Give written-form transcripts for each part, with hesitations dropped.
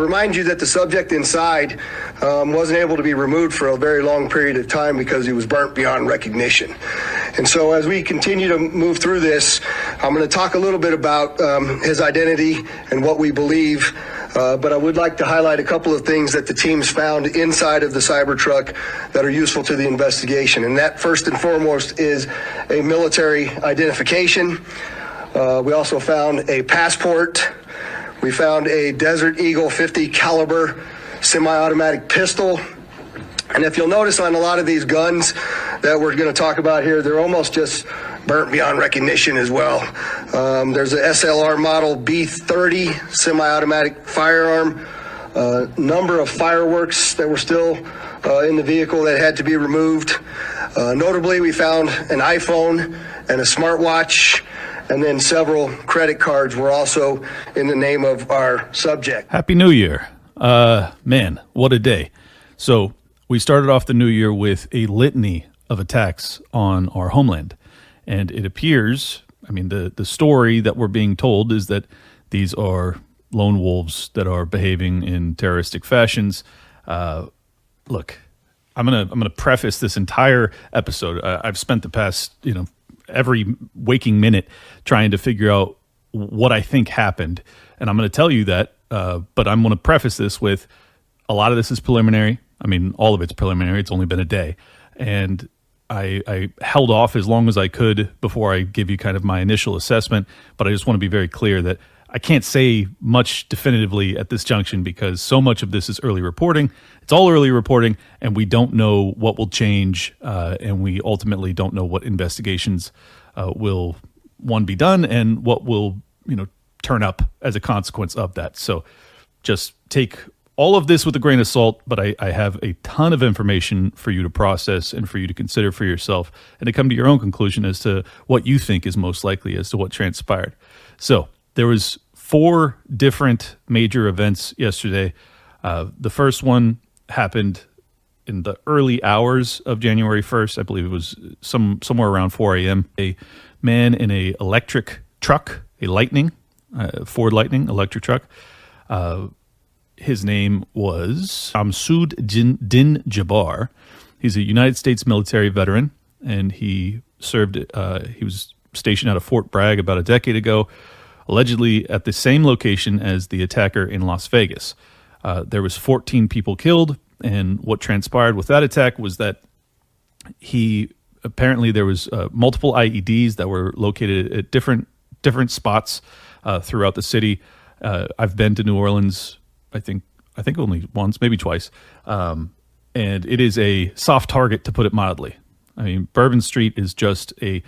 Remind you that the subject inside wasn't able to be removed for a very long period of time because he was burnt beyond recognition. And so as we continue to move through this, I'm going to talk a little bit about his identity and what we believe, but I would like to highlight a couple of things that the teams found inside of the Cybertruck that are useful to the investigation. And that first and foremost is a military identification. We also found a passport. We found a Desert Eagle 50 caliber semi-automatic pistol. And if you'll notice on a lot of these guns that we're going to talk about here, they're almost just burnt beyond recognition as well. There's a SLR model B30 semi-automatic firearm, a number of fireworks that were still in the vehicle that had to be removed. Notably, we found an iPhone and a smartwatch, and then several credit cards were also in the name of our subject. Happy New Year. Man, what a day. So we started off the new year with a litany of attacks on our homeland. And it appears, I mean, the story that we're being told is that these are lone wolves that are behaving in terroristic fashions. Look, I'm gonna preface this entire episode. I've spent the past, every waking minute trying to figure out what I think happened. And I'm going to tell you that, but I'm going to preface this with a lot of this is preliminary. I mean, all of it's preliminary. It's only been a day. And I held off as long as I could before I give you kind of my initial assessment. But I just want to be very clear that I can't say much definitively at this junction because so much of this is early reporting. It's all early reporting, and we don't know what will change, and we ultimately don't know what investigations will, one, be done, and what will, turn up as a consequence of that. So just take all of this with a grain of salt, but I have a ton of information for you to process and for you to consider for yourself and to come to your own conclusion as to what you think is most likely as to what transpired. So there was 4 different major events yesterday. The first one happened in the early hours of January 1st. I believe it was somewhere around 4 a.m. A man in a electric truck, a Lightning, Ford Lightning electric truck. His name was Shamsud Din Jabbar. He's a United States military veteran, and he served. He was stationed out of Fort Bragg about a decade ago, allegedly at the same location as the attacker in Las Vegas. There was 14 people killed, and what transpired with that attack was that apparently there was multiple IEDs that were located at different spots throughout the city. I've been to New Orleans, I think only once, maybe twice, and it is a soft target, to put it mildly. I mean, Bourbon Street is just a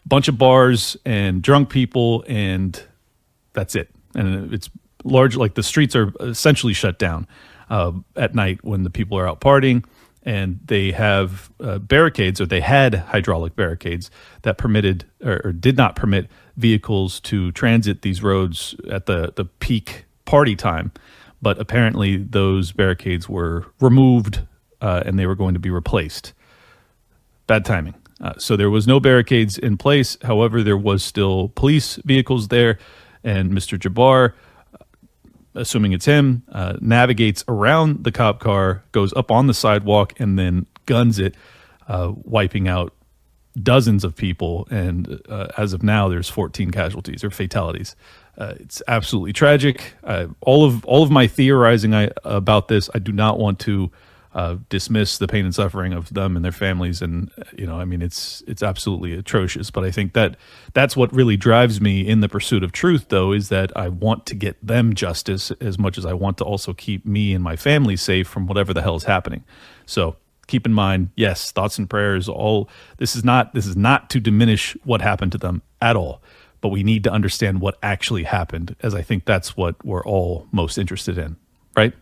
bunch of bars and drunk people, and that's it. And it's large, like the streets are essentially shut down at night when the people are out partying, and they have barricades, or they had hydraulic barricades that permitted or did not permit vehicles to transit these roads at the peak party time. But apparently those barricades were removed and they were going to be replaced. Bad timing. So there was no barricades in place. However, there was still police vehicles there, and Mr. Jabbar, assuming it's him, navigates around the cop car, goes up on the sidewalk, and then guns it, wiping out dozens of people. And as of now, there's 14 casualties or fatalities. It's absolutely tragic. All of my theorizing about this, I do not want to dismiss the pain and suffering of them and their families, and I mean, it's absolutely atrocious. But I think that's what really drives me in the pursuit of truth, though, is that I want to get them justice as much as I want to also keep me and my family safe from whatever the hell is happening. So keep in mind, yes, thoughts and prayers. This is not to diminish what happened to them at all, but we need to understand what actually happened, as I think that's what we're all most interested in, right?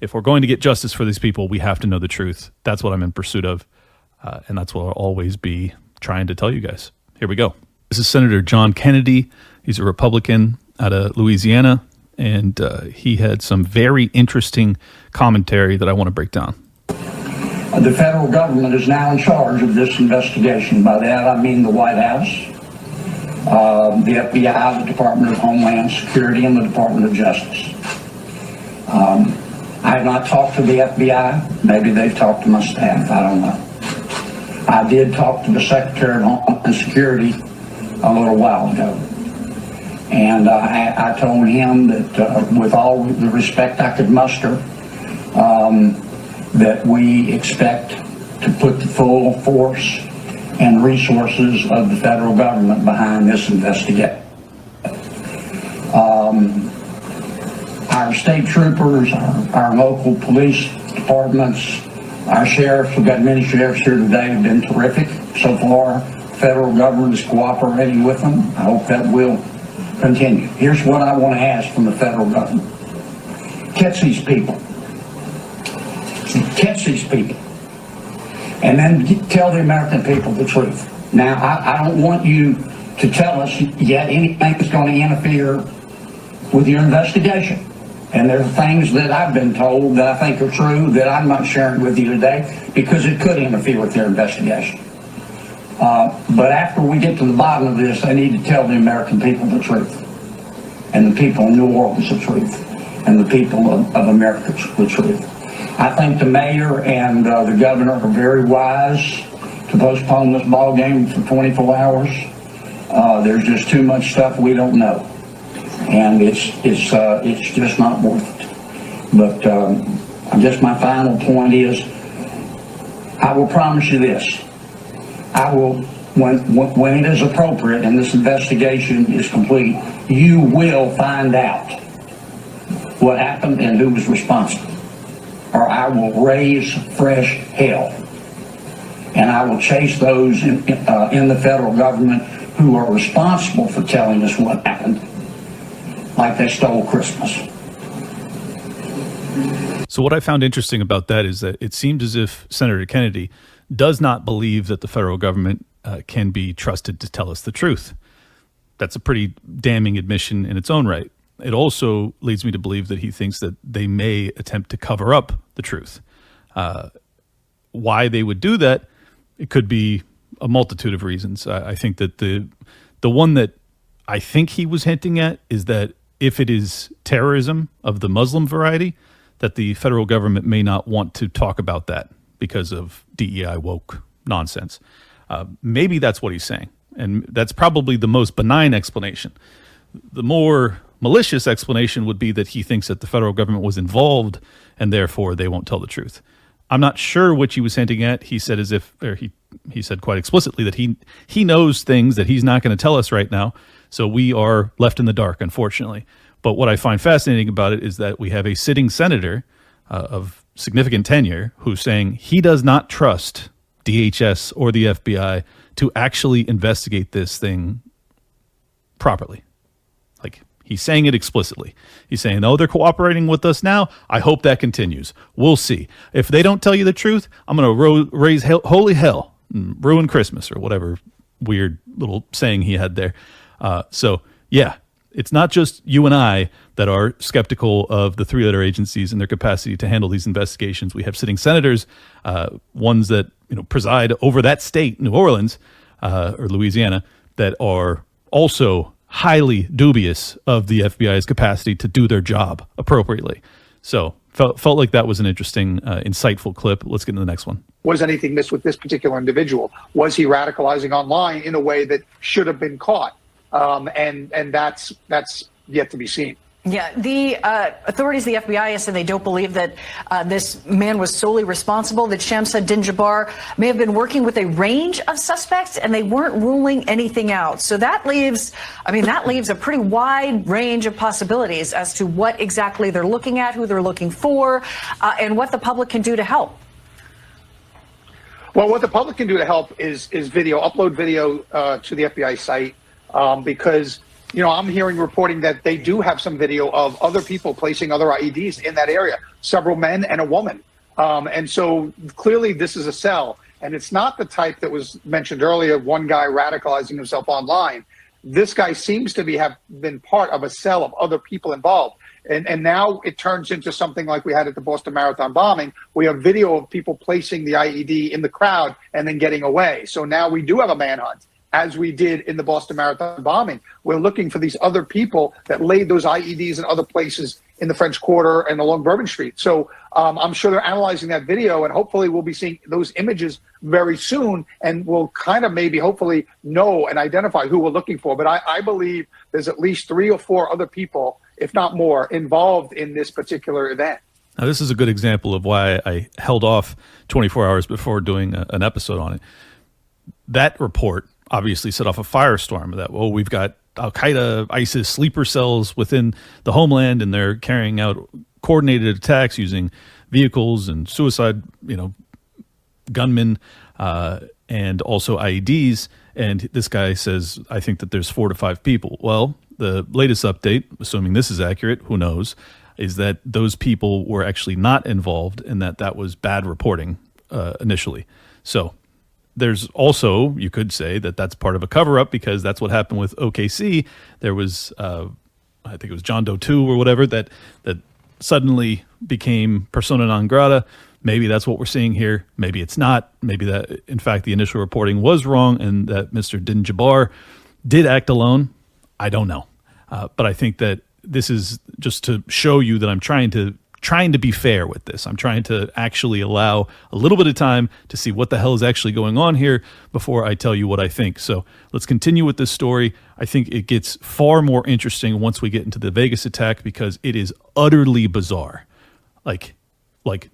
If we're going to get justice for these people, we have to know the truth. That's what I'm in pursuit of, and that's what I'll always be trying to tell you guys. Here we go. This is Senator John Kennedy. He's a Republican out of Louisiana, and he had some very interesting commentary that I want to break down. The federal government is now in charge of this investigation. By that, I mean the White House, the FBI, the Department of Homeland Security, and the Department of Justice. I have not talked to the FBI. Maybe they've talked to my staff. I don't know. I did talk to the Secretary of Homeland Security a little while ago. And I told him that with all the respect I could muster, that we expect to put the full force and resources of the federal government behind this investigation. Our state troopers, our local police departments, our sheriffs, we've got many sheriffs here today, have been terrific so far. Federal government is cooperating with them. I hope that will continue. Here's what I want to ask from the federal government. Catch these people. Catch these people. And then tell the American people the truth. Now, I don't want you to tell us yet anything that's going to interfere with your investigation. And there are things that I've been told that I think are true that I'm not sharing with you today because it could interfere with their investigation. But after we get to the bottom of this, I need to tell the American people the truth. And the people in New Orleans the truth. And the people of America the truth. I think the mayor and the governor are very wise to postpone this ball game for 24 hours. There's just too much stuff we don't know. And it's just not worth it. But I guess my final point is, I will promise you this. I will, when it is appropriate and this investigation is complete, you will find out what happened and who was responsible. Or I will raise fresh hell. And I will chase those in the federal government who are responsible for telling us what happened, like they stole Christmas. So what I found interesting about that is that it seemed as if Senator Kennedy does not believe that the federal government can be trusted to tell us the truth. That's a pretty damning admission in its own right. It also leads me to believe that he thinks that they may attempt to cover up the truth. Why they would do that, it could be a multitude of reasons. I think that the one that I think he was hinting at is that if it is terrorism of the Muslim variety, that the federal government may not want to talk about that because of DEI woke nonsense. Maybe that's what he's saying. And that's probably the most benign explanation. The more malicious explanation would be that he thinks that the federal government was involved and therefore they won't tell the truth. I'm not sure what he was hinting at. He said he said quite explicitly that he knows things that he's not going to tell us right now. So we are left in the dark, unfortunately. But what I find fascinating about it is that we have a sitting senator of significant tenure who's saying he does not trust DHS or the FBI to actually investigate this thing properly. Like, he's saying it explicitly. He's saying, oh, they're cooperating with us now. I hope that continues. We'll see. If they don't tell you the truth, I'm going to raise holy hell and ruin Christmas, or whatever weird little saying he had there. So, yeah, it's not just you and I that are skeptical of the three other agencies and their capacity to handle these investigations. We have sitting senators, ones that preside over that state, New Orleans or Louisiana, that are also highly dubious of the FBI's capacity to do their job appropriately. So felt like that was an interesting, insightful clip. Let's get into the next one. Was anything missed with this particular individual? Was he radicalizing online in a way that should have been caught? And that's yet to be seen. Yeah, the authorities, the FBI, said they don't believe that this man was solely responsible, that Shamsa Dinjabar may have been working with a range of suspects and they weren't ruling anything out. So that leaves a pretty wide range of possibilities as to what exactly they're looking at, who they're looking for, and what the public can do to help. Well, what the public can do to help is upload video to the FBI site, because I'm hearing reporting that they do have some video of other people placing other IEDs in that area, several men and a woman. And so clearly this is a cell, and it's not the type that was mentioned earlier, one guy radicalizing himself online. This guy seems to have been part of a cell of other people involved. And now it turns into something like we had at the Boston Marathon bombing. We have video of people placing the IED in the crowd and then getting away. So now we do have a manhunt, as we did in the Boston Marathon bombing. We're looking for these other people that laid those IEDs in other places in the French Quarter and along Bourbon Street. So I'm sure they're analyzing that video, and hopefully we'll be seeing those images very soon, and we'll kind of maybe hopefully know and identify who we're looking for. But I believe there's at least 3 or 4 other people, if not more, involved in this particular event. Now, this is a good example of why I held off 24 hours before doing an episode on it. That report obviously set off a firestorm that, oh, we've got Al-Qaeda, ISIS sleeper cells within the homeland, and they're carrying out coordinated attacks using vehicles and suicide, gunmen, and also IEDs. And this guy says, I think that there's 4 to 5 people. Well, the latest update, assuming this is accurate, who knows, is that those people were actually not involved, and that was bad reporting initially. So there's also, you could say that that's part of a cover-up, because that's what happened with OKC. There was, I think it was John Doe 2 or whatever, that suddenly became persona non grata. Maybe that's what we're seeing here. Maybe it's not. Maybe that, in fact, the initial reporting was wrong and that Mr. Din-Jabbar did act alone. I don't know. But I think that this is just to show you that I'm trying to be fair with this. I'm trying to actually allow a little bit of time to see what the hell is actually going on here before I tell you what I think. So let's continue with this story. I think it gets far more interesting once we get into the Vegas attack, because it is utterly bizarre. Like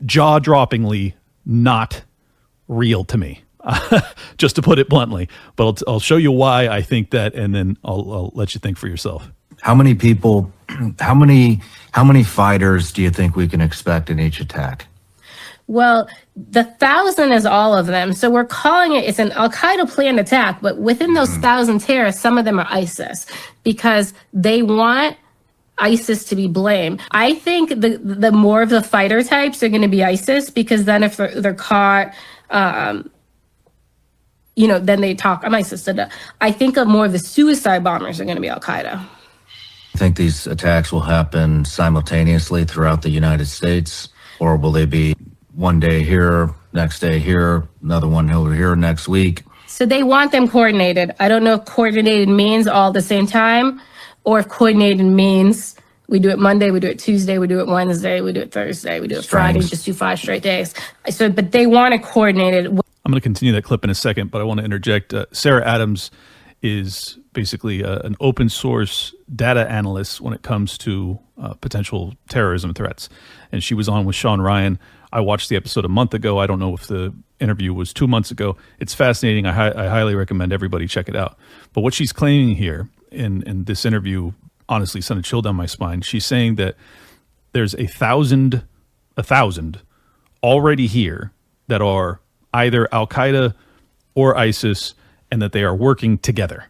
jaw-droppingly not real to me, just to put it bluntly. But I'll show you why I think that, and then I'll let you think for yourself. How many people, how many fighters do you think we can expect in each attack? Well, the 1,000 is all of them. So we're calling it's an Al-Qaeda planned attack, but within those 1,000 terrorists, some of them are ISIS, because they want ISIS to be blamed. I think the more of the fighter types are going to be ISIS, because then if they're caught, then they talk, I'm ISIS. I think more of the suicide bombers are going to be Al-Qaeda. I think these attacks will happen simultaneously throughout the United States, or will they be one day here, next day here, another one over here next week? So they want them coordinated. I don't know if coordinated means all at the same time, or if coordinated means we do it Monday, we do it Tuesday, we do it Wednesday, we do it Thursday, we do it Friday, just do 5 straight days. So, but they want it coordinated. I'm going to continue that clip in a second, but I want to interject. Sarah Adams is basically an open source data analyst when it comes to potential terrorism threats. And she was on with Sean Ryan. I watched the episode a month ago. I don't know if the interview was 2 months ago. It's fascinating. I highly recommend everybody check it out. But what she's claiming here in this interview honestly sent a chill down my spine. She's saying that there's a thousand already here that are either Al-Qaeda or ISIS, and that they are working together.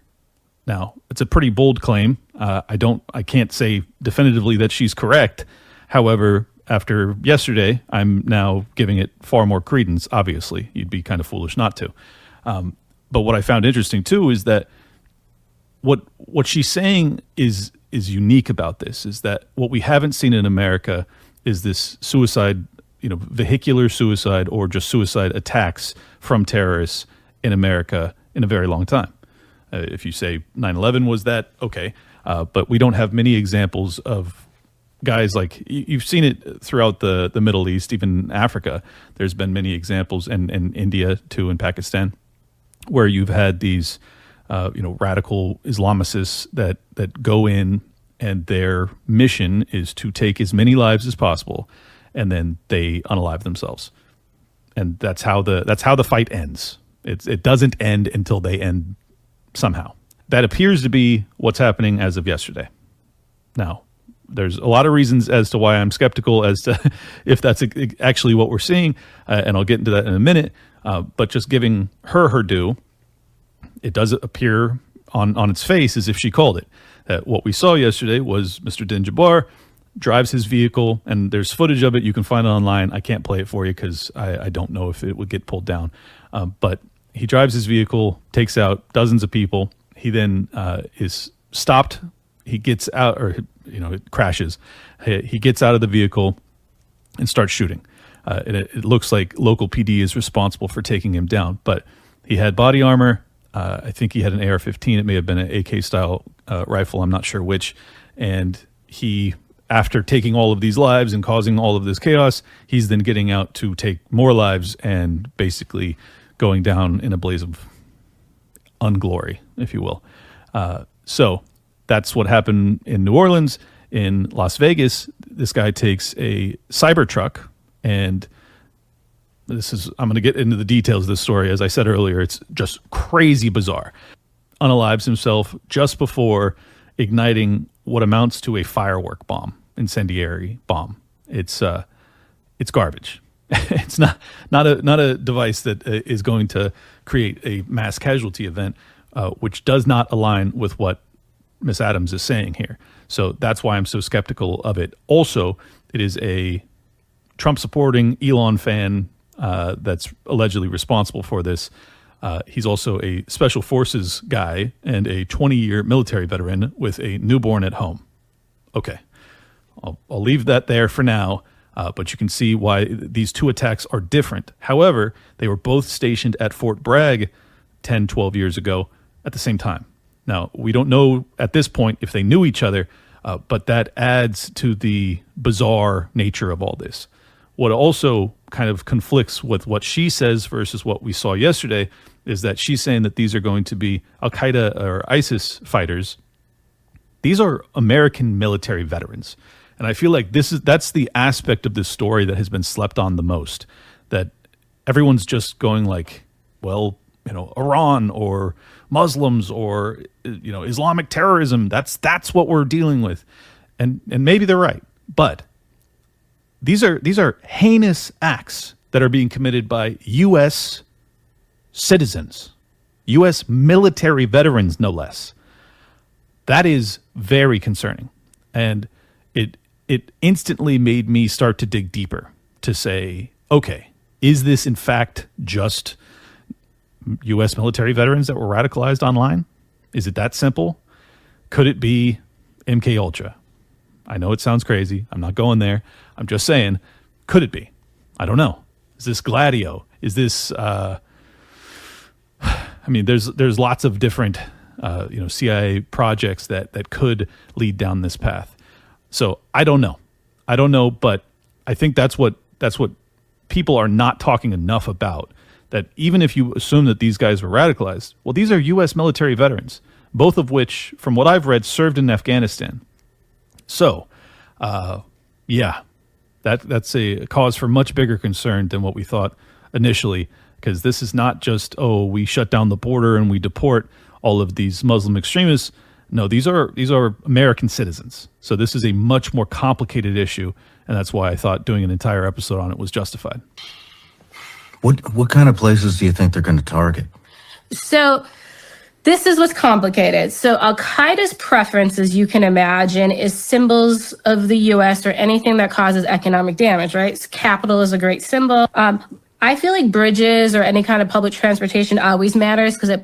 Now, it's a pretty bold claim. I can't say definitively that she's correct. However, after yesterday, I'm now giving it far more credence. Obviously, you'd be kind of foolish not to. But what I found interesting too is that what she's saying is unique about this, is that what we haven't seen in America is this suicide, vehicular suicide or just suicide attacks from terrorists in America in a very long time. If you say 9/11 was that, okay. But we don't have many examples of guys like, you've seen it throughout the Middle East, even Africa. There's been many examples, and India too, and Pakistan, where you've had these radical Islamicists that go in, and their mission is to take as many lives as possible, and then they unalive themselves. And that's how the fight ends. It doesn't end until they end somehow. That appears to be what's happening as of yesterday. Now, there's a lot of reasons as to why I'm skeptical as to if that's actually what we're seeing, and I'll get into that in a minute. But just giving her due, it does appear on its face as if she called it. What we saw yesterday was Mr. Din-Jabbar drives his vehicle, and there's footage of it. You can find it online. I can't play it for you because I don't know if it would get pulled down. But he drives his vehicle, takes out dozens of people. He then is stopped. He gets out, or it crashes. He gets out of the vehicle and starts shooting. It looks like local PD is responsible for taking him down, but he had body armor. I think he had an AR-15. It may have been an AK-style rifle. I'm not sure which. And he after taking all of these lives and causing all of this chaos, he's then getting out to take more lives and basically going down in a blaze of unglory, if you will. So that's what happened in New Orleans. In Las Vegas, this guy takes a Cybertruck, and I'm going to get into the details of this story. As I said earlier, it's just crazy bizarre. Unalives himself just before igniting what amounts to a firework bomb, incendiary bomb. It's garbage. It's not a device that is going to create a mass casualty event, which does not align with what Miss Adams is saying here. So that's why I'm so skeptical of it. Also, it is a Trump supporting Elon fan that's allegedly responsible for this. He's also a special forces guy and a 20-year military veteran with a newborn at home. Okay, I'll leave that there for now, but you can see why these two attacks are different. However, they were both stationed at Fort Bragg 10, 12 years ago at the same time. Now, we don't know at this point if they knew each other, but that adds to the bizarre nature of all this. What also kind of conflicts with what she says versus what we saw yesterday is that she's saying that these are going to be Al-Qaeda or ISIS fighters. These are American military veterans. And I feel like that's the aspect of this story that has been slept on the most, that everyone's just going like, well, Iran or Muslims or, Islamic terrorism, that's what we're dealing with. And maybe they're right. But these are heinous acts that are being committed by U.S. citizens, U.S. military veterans, no less. That is very concerning. And it instantly made me start to dig deeper to say, okay, is this in fact just U.S. military veterans that were radicalized online? Is it that simple? Could it be MK Ultra? I know it sounds crazy. I'm not going there. I'm just saying, could it be? I don't know. Is this Gladio? Is this? There's lots of different CIA projects that could lead down this path. So I don't know, but I think that's what people are not talking enough about. That even if you assume that these guys were radicalized, well, these are U.S. military veterans, both of which, from what I've read, served in Afghanistan. So, that's a cause for much bigger concern than what we thought initially, because this is not just, we shut down the border and we deport all of these Muslim extremists. No, these are American citizens. So this is a much more complicated issue, and that's why I thought doing an entire episode on it was justified. What kind of places do you think they're going to target? So this is what's complicated. So Al-Qaeda's preference, as you can imagine, is symbols of the U.S. or anything that causes economic damage, right? So Capitol is a great symbol. I feel like bridges or any kind of public transportation always matters because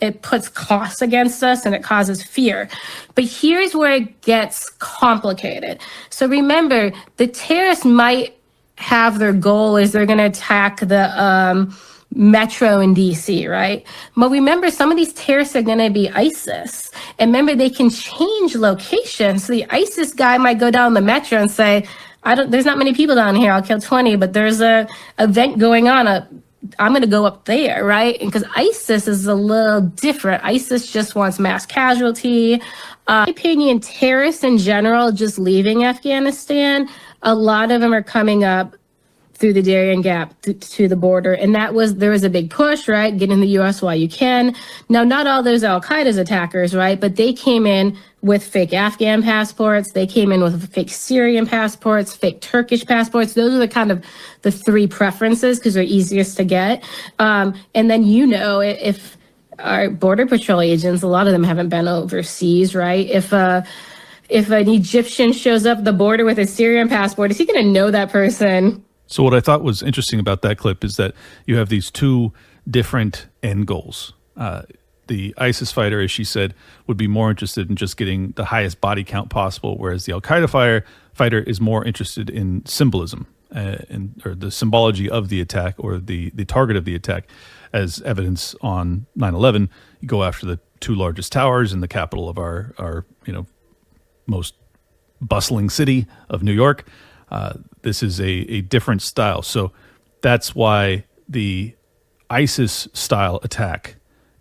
it puts costs against us and it causes fear. But here's where it gets complicated. So remember, the terrorists might have their goal is they're going to attack the metro in DC, right? But remember, some of these terrorists are going to be ISIS. And remember, they can change location. So the ISIS guy might go down the metro and say, there's not many people down here. I'll kill 20, but there's a event going on. I'm going to go up there, right? And because ISIS is a little different. ISIS just wants mass casualty. In my opinion, terrorists in general just leaving Afghanistan, a lot of them are coming up through the Darien Gap to the border. And there was a big push, right? Get in the U.S. while you can. Now, not all those Al-Qaeda's attackers, right? But they came in with fake Afghan passports. They came in with fake Syrian passports, fake Turkish passports. Those are the kind of the three preferences because they're easiest to get. And then, if our Border Patrol agents, a lot of them haven't been overseas, right? If an Egyptian shows up at the border with a Syrian passport, is he going to know that person? So what I thought was interesting about that clip is that you have these two different end goals. The ISIS fighter, as she said, would be more interested in just getting the highest body count possible, whereas the Al-Qaeda fighter is more interested in symbolism or the symbology of the attack or the target of the attack. As evidence on 9/11, you go after the two largest towers in the capital of our most bustling city of New York. This is a different style. So that's why the ISIS style attack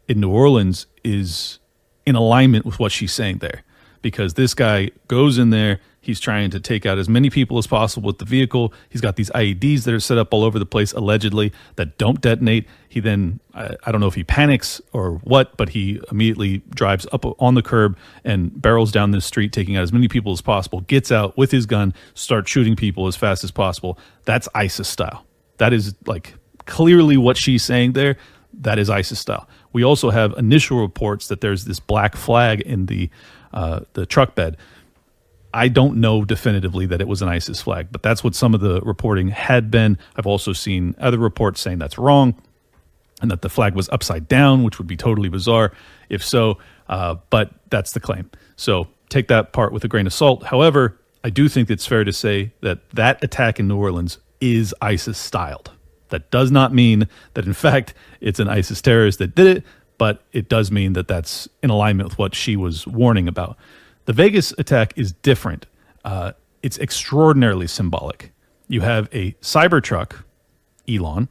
in New Orleans is in alignment with what she's saying there, because this guy goes in there. He's trying to take out as many people as possible with the vehicle. He's got these IEDs that are set up all over the place, allegedly, that don't detonate. He then, I don't know if he panics or what, but he immediately drives up on the curb and barrels down the street, taking out as many people as possible, gets out with his gun, starts shooting people as fast as possible. That's ISIS style. That is like clearly what she's saying there. That is ISIS style. We also have initial reports that there's this black flag in the truck bed. I don't know definitively that it was an ISIS flag, but that's what some of the reporting had been. I've also seen other reports saying that's wrong and that the flag was upside down, which would be totally bizarre if so, but that's the claim. So take that part with a grain of salt. However, I do think it's fair to say that that attack in New Orleans is ISIS styled. That does not mean that, in fact, it's an ISIS terrorist that did it, but it does mean that that's in alignment with what she was warning about. The Vegas attack is different. It's extraordinarily symbolic. You have a Cybertruck, Elon.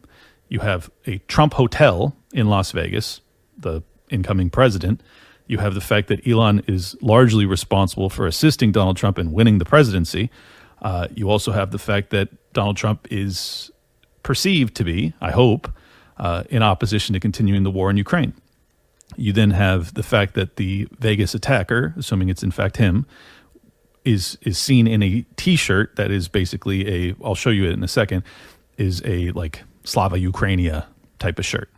You have a Trump hotel in Las Vegas, the incoming president. You have the fact that Elon is largely responsible for assisting Donald Trump in winning the presidency. You also have the fact that Donald Trump is perceived to be, I hope, in opposition to continuing the war in Ukraine. You then have the fact that the Vegas attacker, assuming it's in fact him, is seen in a T-shirt that is basically I'll show you it in a second, is a like Slava Ukrainia type of shirt.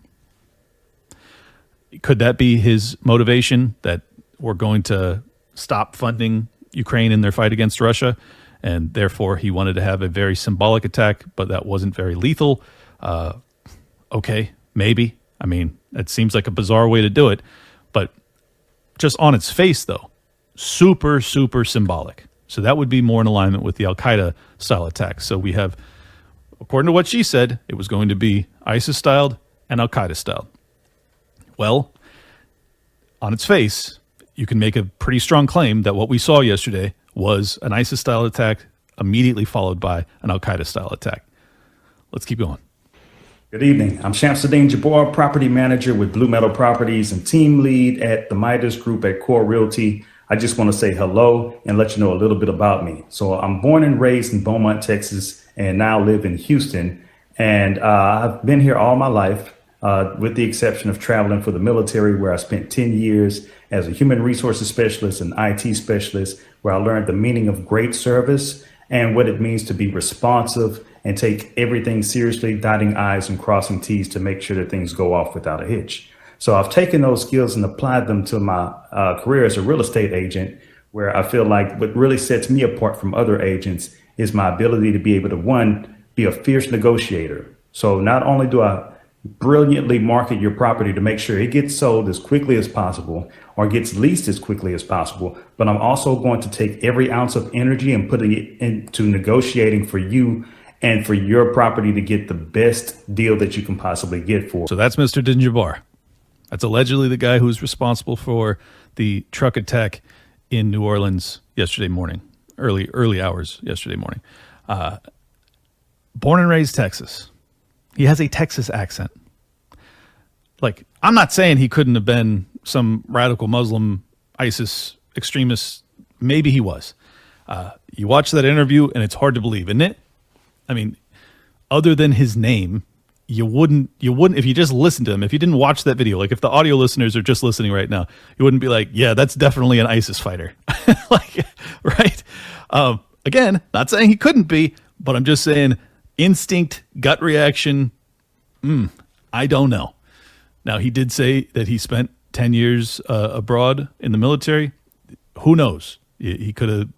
Could that be his motivation, that we're going to stop funding Ukraine in their fight against Russia, and therefore he wanted to have a very symbolic attack, but that wasn't very lethal? Okay, maybe. I mean, it seems like a bizarre way to do it, but just on its face, though, super, super symbolic. So that would be more in alignment with the Al-Qaeda style attack. So we have, according to what she said, it was going to be ISIS styled and Al-Qaeda styled. Well, on its face, you can make a pretty strong claim that what we saw yesterday was an ISIS style attack immediately followed by an Al-Qaeda style attack. Let's keep going. Good evening. I'm Shamsuddin Jabbar, property manager with Blue Meadow Properties and team lead at the Midas Group at Core Realty. I just want to say hello and let you know a little bit about me. So I'm born and raised in Beaumont, Texas, and now live in Houston. And I've been here all my life, with the exception of traveling for the military, where I spent 10 years as a human resources specialist and IT specialist, where I learned the meaning of great service and what it means to be responsive and take everything seriously, dotting I's and crossing T's to make sure that things go off without a hitch. So I've taken those skills and applied them to my career as a real estate agent, where I feel like what really sets me apart from other agents is my ability to be able to, one, be a fierce negotiator. So not only do I brilliantly market your property to make sure it gets sold as quickly as possible or gets leased as quickly as possible, but I'm also going to take every ounce of energy and putting it into negotiating for you and for your property to get the best deal that you can possibly get for. So that's Mr. Dinjabar. That's allegedly the guy who's responsible for the truck attack in New Orleans yesterday morning, early hours yesterday morning. Born and raised Texas. He has a Texas accent. Like, I'm not saying he couldn't have been some radical Muslim ISIS extremist. Maybe he was. You watch that interview and it's hard to believe, isn't it? I mean, other than his name, you wouldn't, if you just listened to him, if you didn't watch that video, like if the audio listeners are just listening right now, you wouldn't be like, yeah, that's definitely an ISIS fighter. Like, right? Again, not saying he couldn't be, but I'm just saying instinct, gut reaction. I don't know. Now, he did say that he spent 10 years abroad in the military. Who knows? He could have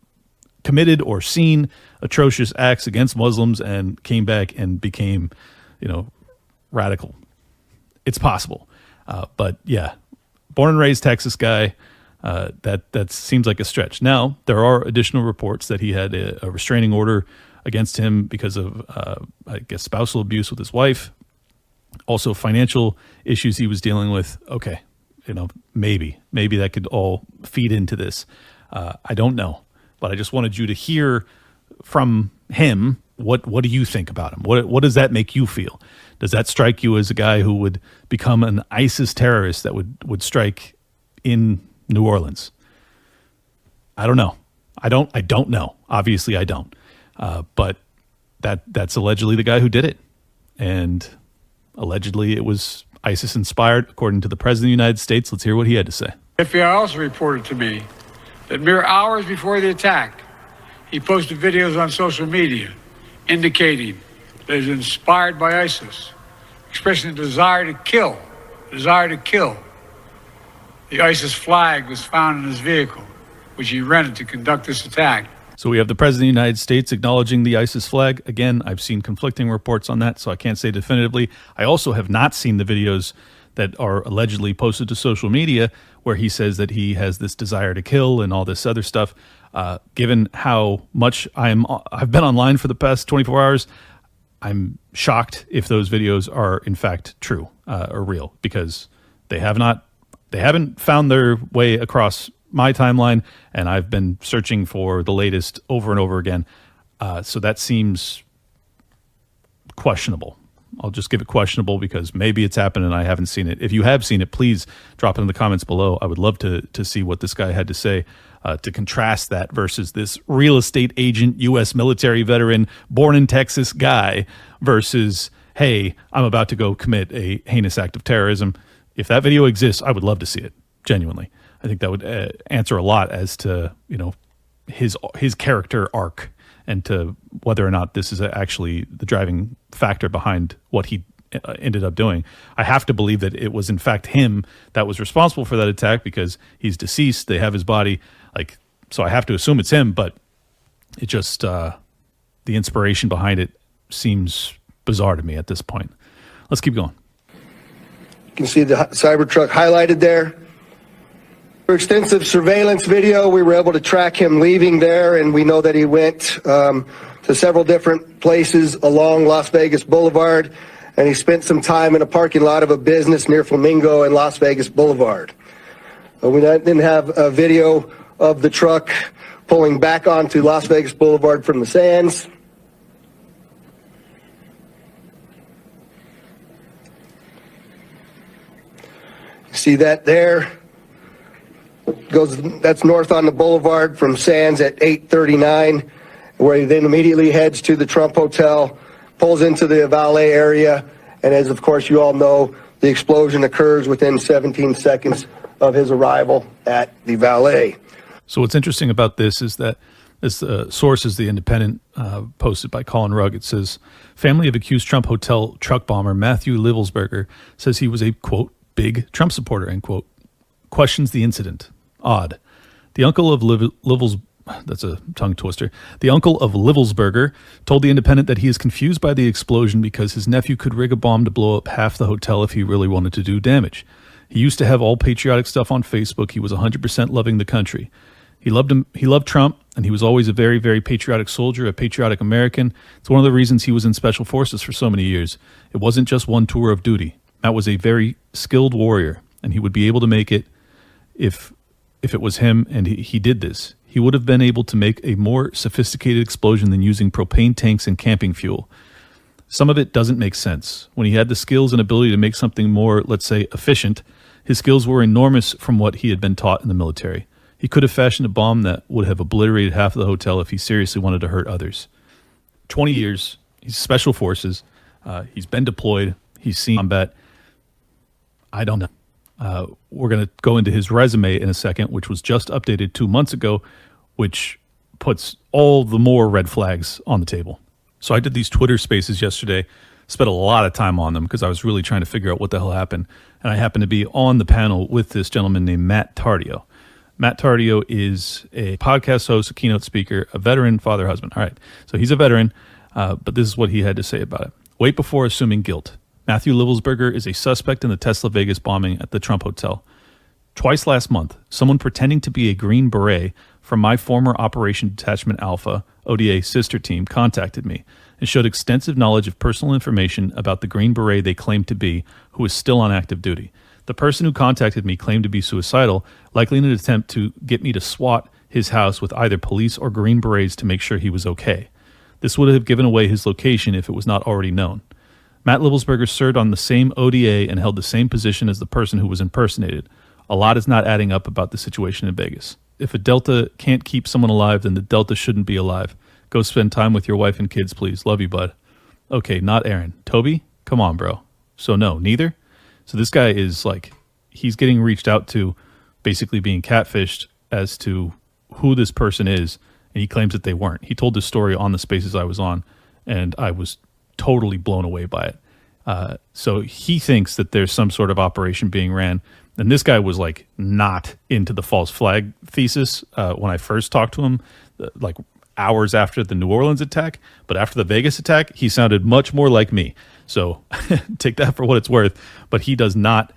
committed or seen atrocious acts against Muslims and came back and became, radical. It's possible. But yeah, born and raised Texas guy, that seems like a stretch. Now, there are additional reports that he had a restraining order against him because of, I guess, spousal abuse with his wife. Also financial issues he was dealing with. Okay, maybe that could all feed into this. I don't know. but I just wanted you to hear from him. What do you think about him? What does that make you feel? Does that strike you as a guy who would become an ISIS terrorist that would strike in New Orleans? I don't know. I don't know. Obviously, I don't. But that's allegedly the guy who did it, and allegedly it was ISIS inspired, according to the President of the United States. Let's hear what he had to say. FBI also reported to me that mere hours before the attack, he posted videos on social media indicating that he was inspired by ISIS, expressing a desire to kill. The ISIS flag was found in his vehicle, which he rented to conduct this attack. So we have the President of the United States acknowledging the ISIS flag. Again, I've seen conflicting reports on that, so I can't say definitively. I also have not seen the videos that are allegedly posted to social media where he says that he has this desire to kill and all this other stuff. Given how much I've been online for the past 24 hours, I'm shocked if those videos are in fact true or real, because they haven't found their way across my timeline, and I've been searching for the latest over and over again. So that seems questionable. I'll just give it questionable because maybe it's happened and I haven't seen it. If you have seen it, please drop it in the comments below. I would love to see what this guy had to say to contrast that versus this real estate agent, U.S. military veteran, born in Texas guy versus, hey, I'm about to go commit a heinous act of terrorism. If that video exists, I would love to see it, genuinely. I think that would answer a lot as to, his character arc and to whether or not this is actually the driving factor behind what he ended up doing. I have to believe that it was in fact him that was responsible for that attack because he's deceased. They have his body, so I have to assume it's him. But it just the inspiration behind it seems bizarre to me at this point. Let's keep going. You can see the Cybertruck highlighted there. For extensive surveillance video, we were able to track him leaving there, and we know that he went to several different places along Las Vegas Boulevard, and he spent some time in a parking lot of a business near Flamingo and Las Vegas Boulevard. We then have a video of the truck pulling back onto Las Vegas Boulevard from the Sands. You see that there? That's north on the boulevard from Sands at 8:39, where he then immediately heads to the Trump Hotel, pulls into the valet area, and as of course you all know, the explosion occurs within 17 seconds of his arrival at the valet. So what's interesting about this is that this source is The Independent, posted by Colin Rugg. It says, family of accused Trump hotel truck bomber Matthew Livelsberger says he was a, quote, big Trump supporter, end quote. Questions the incident. Odd. The uncle of that's a tongue twister. The uncle of Livelsberger told The Independent that he is confused by the explosion because his nephew could rig a bomb to blow up half the hotel if he really wanted to do damage. He used to have all patriotic stuff on Facebook. He was 100% loving the country. He loved Trump, and he was always a very, very patriotic soldier, a patriotic American. It's one of the reasons he was in special forces for so many years. It wasn't just one tour of duty. Matt was a very skilled warrior, and he would be able to make it if it was him and he did this. He would have been able to make a more sophisticated explosion than using propane tanks and camping fuel. Some of it doesn't make sense. When he had the skills and ability to make something more, let's say, efficient, his skills were enormous from what he had been taught in the military. He could have fashioned a bomb that would have obliterated half of the hotel if he seriously wanted to hurt others. 20 years, he's special forces, he's been deployed, he's seen combat. I don't know. We're going to go into his resume in a second, which was just updated 2 months ago, which puts all the more red flags on the table. So I did these Twitter spaces yesterday, spent a lot of time on them because I was really trying to figure out what the hell happened. And I happened to be on the panel with this gentleman named Matt Tardio. Matt Tardio is a podcast host, a keynote speaker, a veteran, father, husband. All right. So he's a veteran, but this is what he had to say about it. Wait before assuming guilt. Matthew Livelsberger is a suspect in the Tesla Vegas bombing at the Trump Hotel. Twice last month, someone pretending to be a Green Beret from my former Operation Detachment Alpha, ODA sister team, contacted me and showed extensive knowledge of personal information about the Green Beret they claimed to be, who is still on active duty. The person who contacted me claimed to be suicidal, likely in an attempt to get me to SWAT his house with either police or Green Berets to make sure he was okay. This would have given away his location if it was not already known. Matt Livelsberger served on the same ODA and held the same position as the person who was impersonated. A lot is not adding up about the situation in Vegas. If a Delta can't keep someone alive, then the Delta shouldn't be alive. Go spend time with your wife and kids, please. Love you, bud. Okay, not Aaron. Toby? Come on, bro. So no, neither? So this guy is like, he's getting reached out to, basically being catfished as to who this person is, and he claims that they weren't. He told this story on the spaces I was on, and I was totally blown away by it. So he thinks that there's some sort of operation being ran, and this guy was like not into the false flag thesis when I first talked to him, like hours after the New Orleans attack, but after the Vegas attack, he sounded much more like me. So take that for what it's worth, but he does not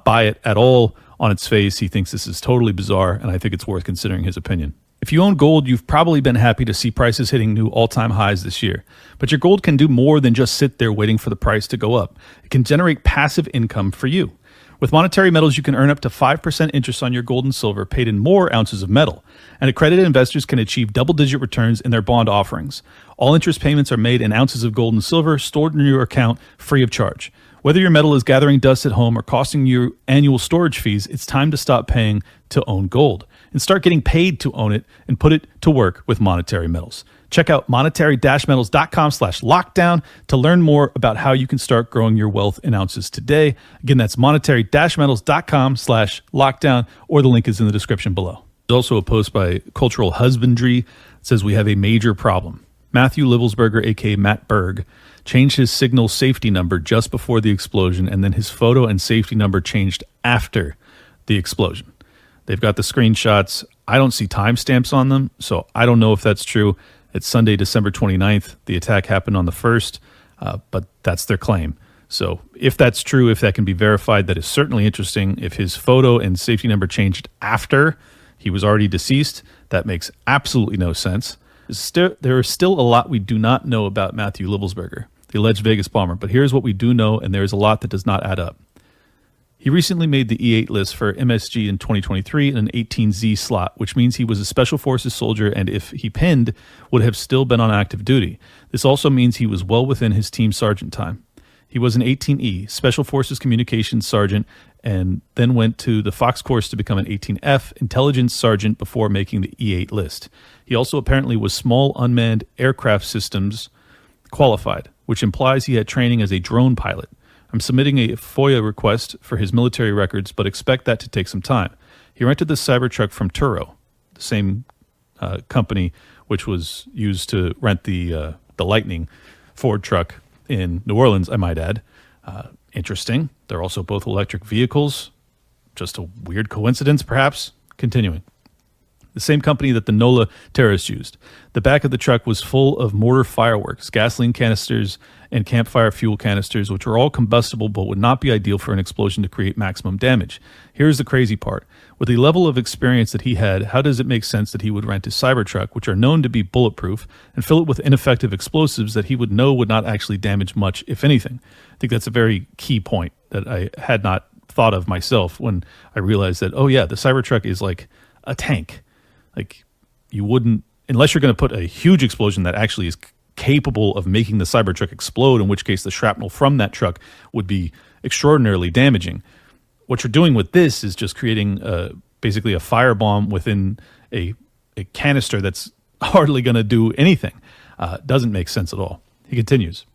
buy it at all on its face. He thinks this is totally bizarre, and I think it's worth considering his opinion. If you own gold, you've probably been happy to see prices hitting new all-time highs this year. But your gold can do more than just sit there waiting for the price to go up. It can generate passive income for you. With Monetary Metals, you can earn up to 5% interest on your gold and silver paid in more ounces of metal. And accredited investors can achieve double-digit returns in their bond offerings. All interest payments are made in ounces of gold and silver stored in your account free of charge. Whether your metal is gathering dust at home or costing you annual storage fees, it's time to stop paying to own gold and start getting paid to own it and put it to work with Monetary Metals. Check out monetary-metals.com/lockdown to learn more about how you can start growing your wealth in ounces today. Again, that's monetary-metals.com/lockdown, or the link is in the description below. There's also a post by Cultural Husbandry that says we have a major problem. Matthew Livelsberger, aka Matt Berg, changed his signal safety number just before the explosion, and then his photo and safety number changed after the explosion. They've got the screenshots. I don't see timestamps on them, so I don't know if that's true. It's Sunday, December 29th. The attack happened on the 1st, but that's their claim. So if that's true, if that can be verified, that is certainly interesting. If his photo and safety number changed after he was already deceased, that makes absolutely no sense. There is still a lot we do not know about Matthew Livelsberger, the alleged Vegas bomber, but here's what we do know, and there is a lot that does not add up. He recently made the E8 list for MSG in 2023 in an 18Z slot, which means he was a Special Forces soldier, and if he pinned, would have still been on active duty. This also means he was well within his team sergeant time. He was an 18E, Special Forces Communications Sergeant, and then went to the Fox course to become an 18F, Intelligence Sergeant, before making the E8 list. He also apparently was Small Unmanned Aircraft Systems qualified, which implies he had training as a drone pilot. I'm submitting a FOIA request for his military records, but expect that to take some time. He rented the Cybertruck from Turo, the same company which was used to rent the Lightning Ford truck in New Orleans, I might add. Interesting. They're also both electric vehicles. Just a weird coincidence, perhaps. Continuing. The same company that the NOLA terrorists used. The back of the truck was full of mortar fireworks, gasoline canisters, and campfire fuel canisters, which were all combustible but would not be ideal for an explosion to create maximum damage. Here's the crazy part. With the level of experience that he had, how does it make sense that he would rent a Cybertruck, which are known to be bulletproof, and fill it with ineffective explosives that he would know would not actually damage much, if anything? I think that's a very key point that I had not thought of myself when I realized that, oh yeah, the Cybertruck is like a tank. Like, you wouldn't, unless you're going to put a huge explosion that actually is capable of making the Cybertruck explode, in which case the shrapnel from that truck would be extraordinarily damaging. What you're doing with this is just creating basically a firebomb within a canister that's hardly going to do anything. Doesn't make sense at all. He continues.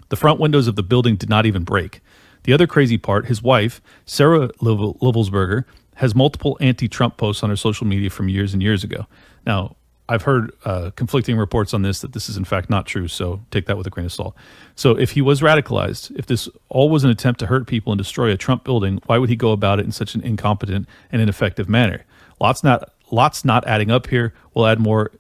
The front windows of the building did not even break. The other crazy part, his wife, Sarah Livelsberger, has multiple anti-Trump posts on her social media from years and years ago. Now, I've heard conflicting reports on this, that this is in fact not true, so take that with a grain of salt. So if he was radicalized, if this all was an attempt to hurt people and destroy a Trump building, why would he go about it in such an incompetent and ineffective manner? Lots not adding up here. We'll add more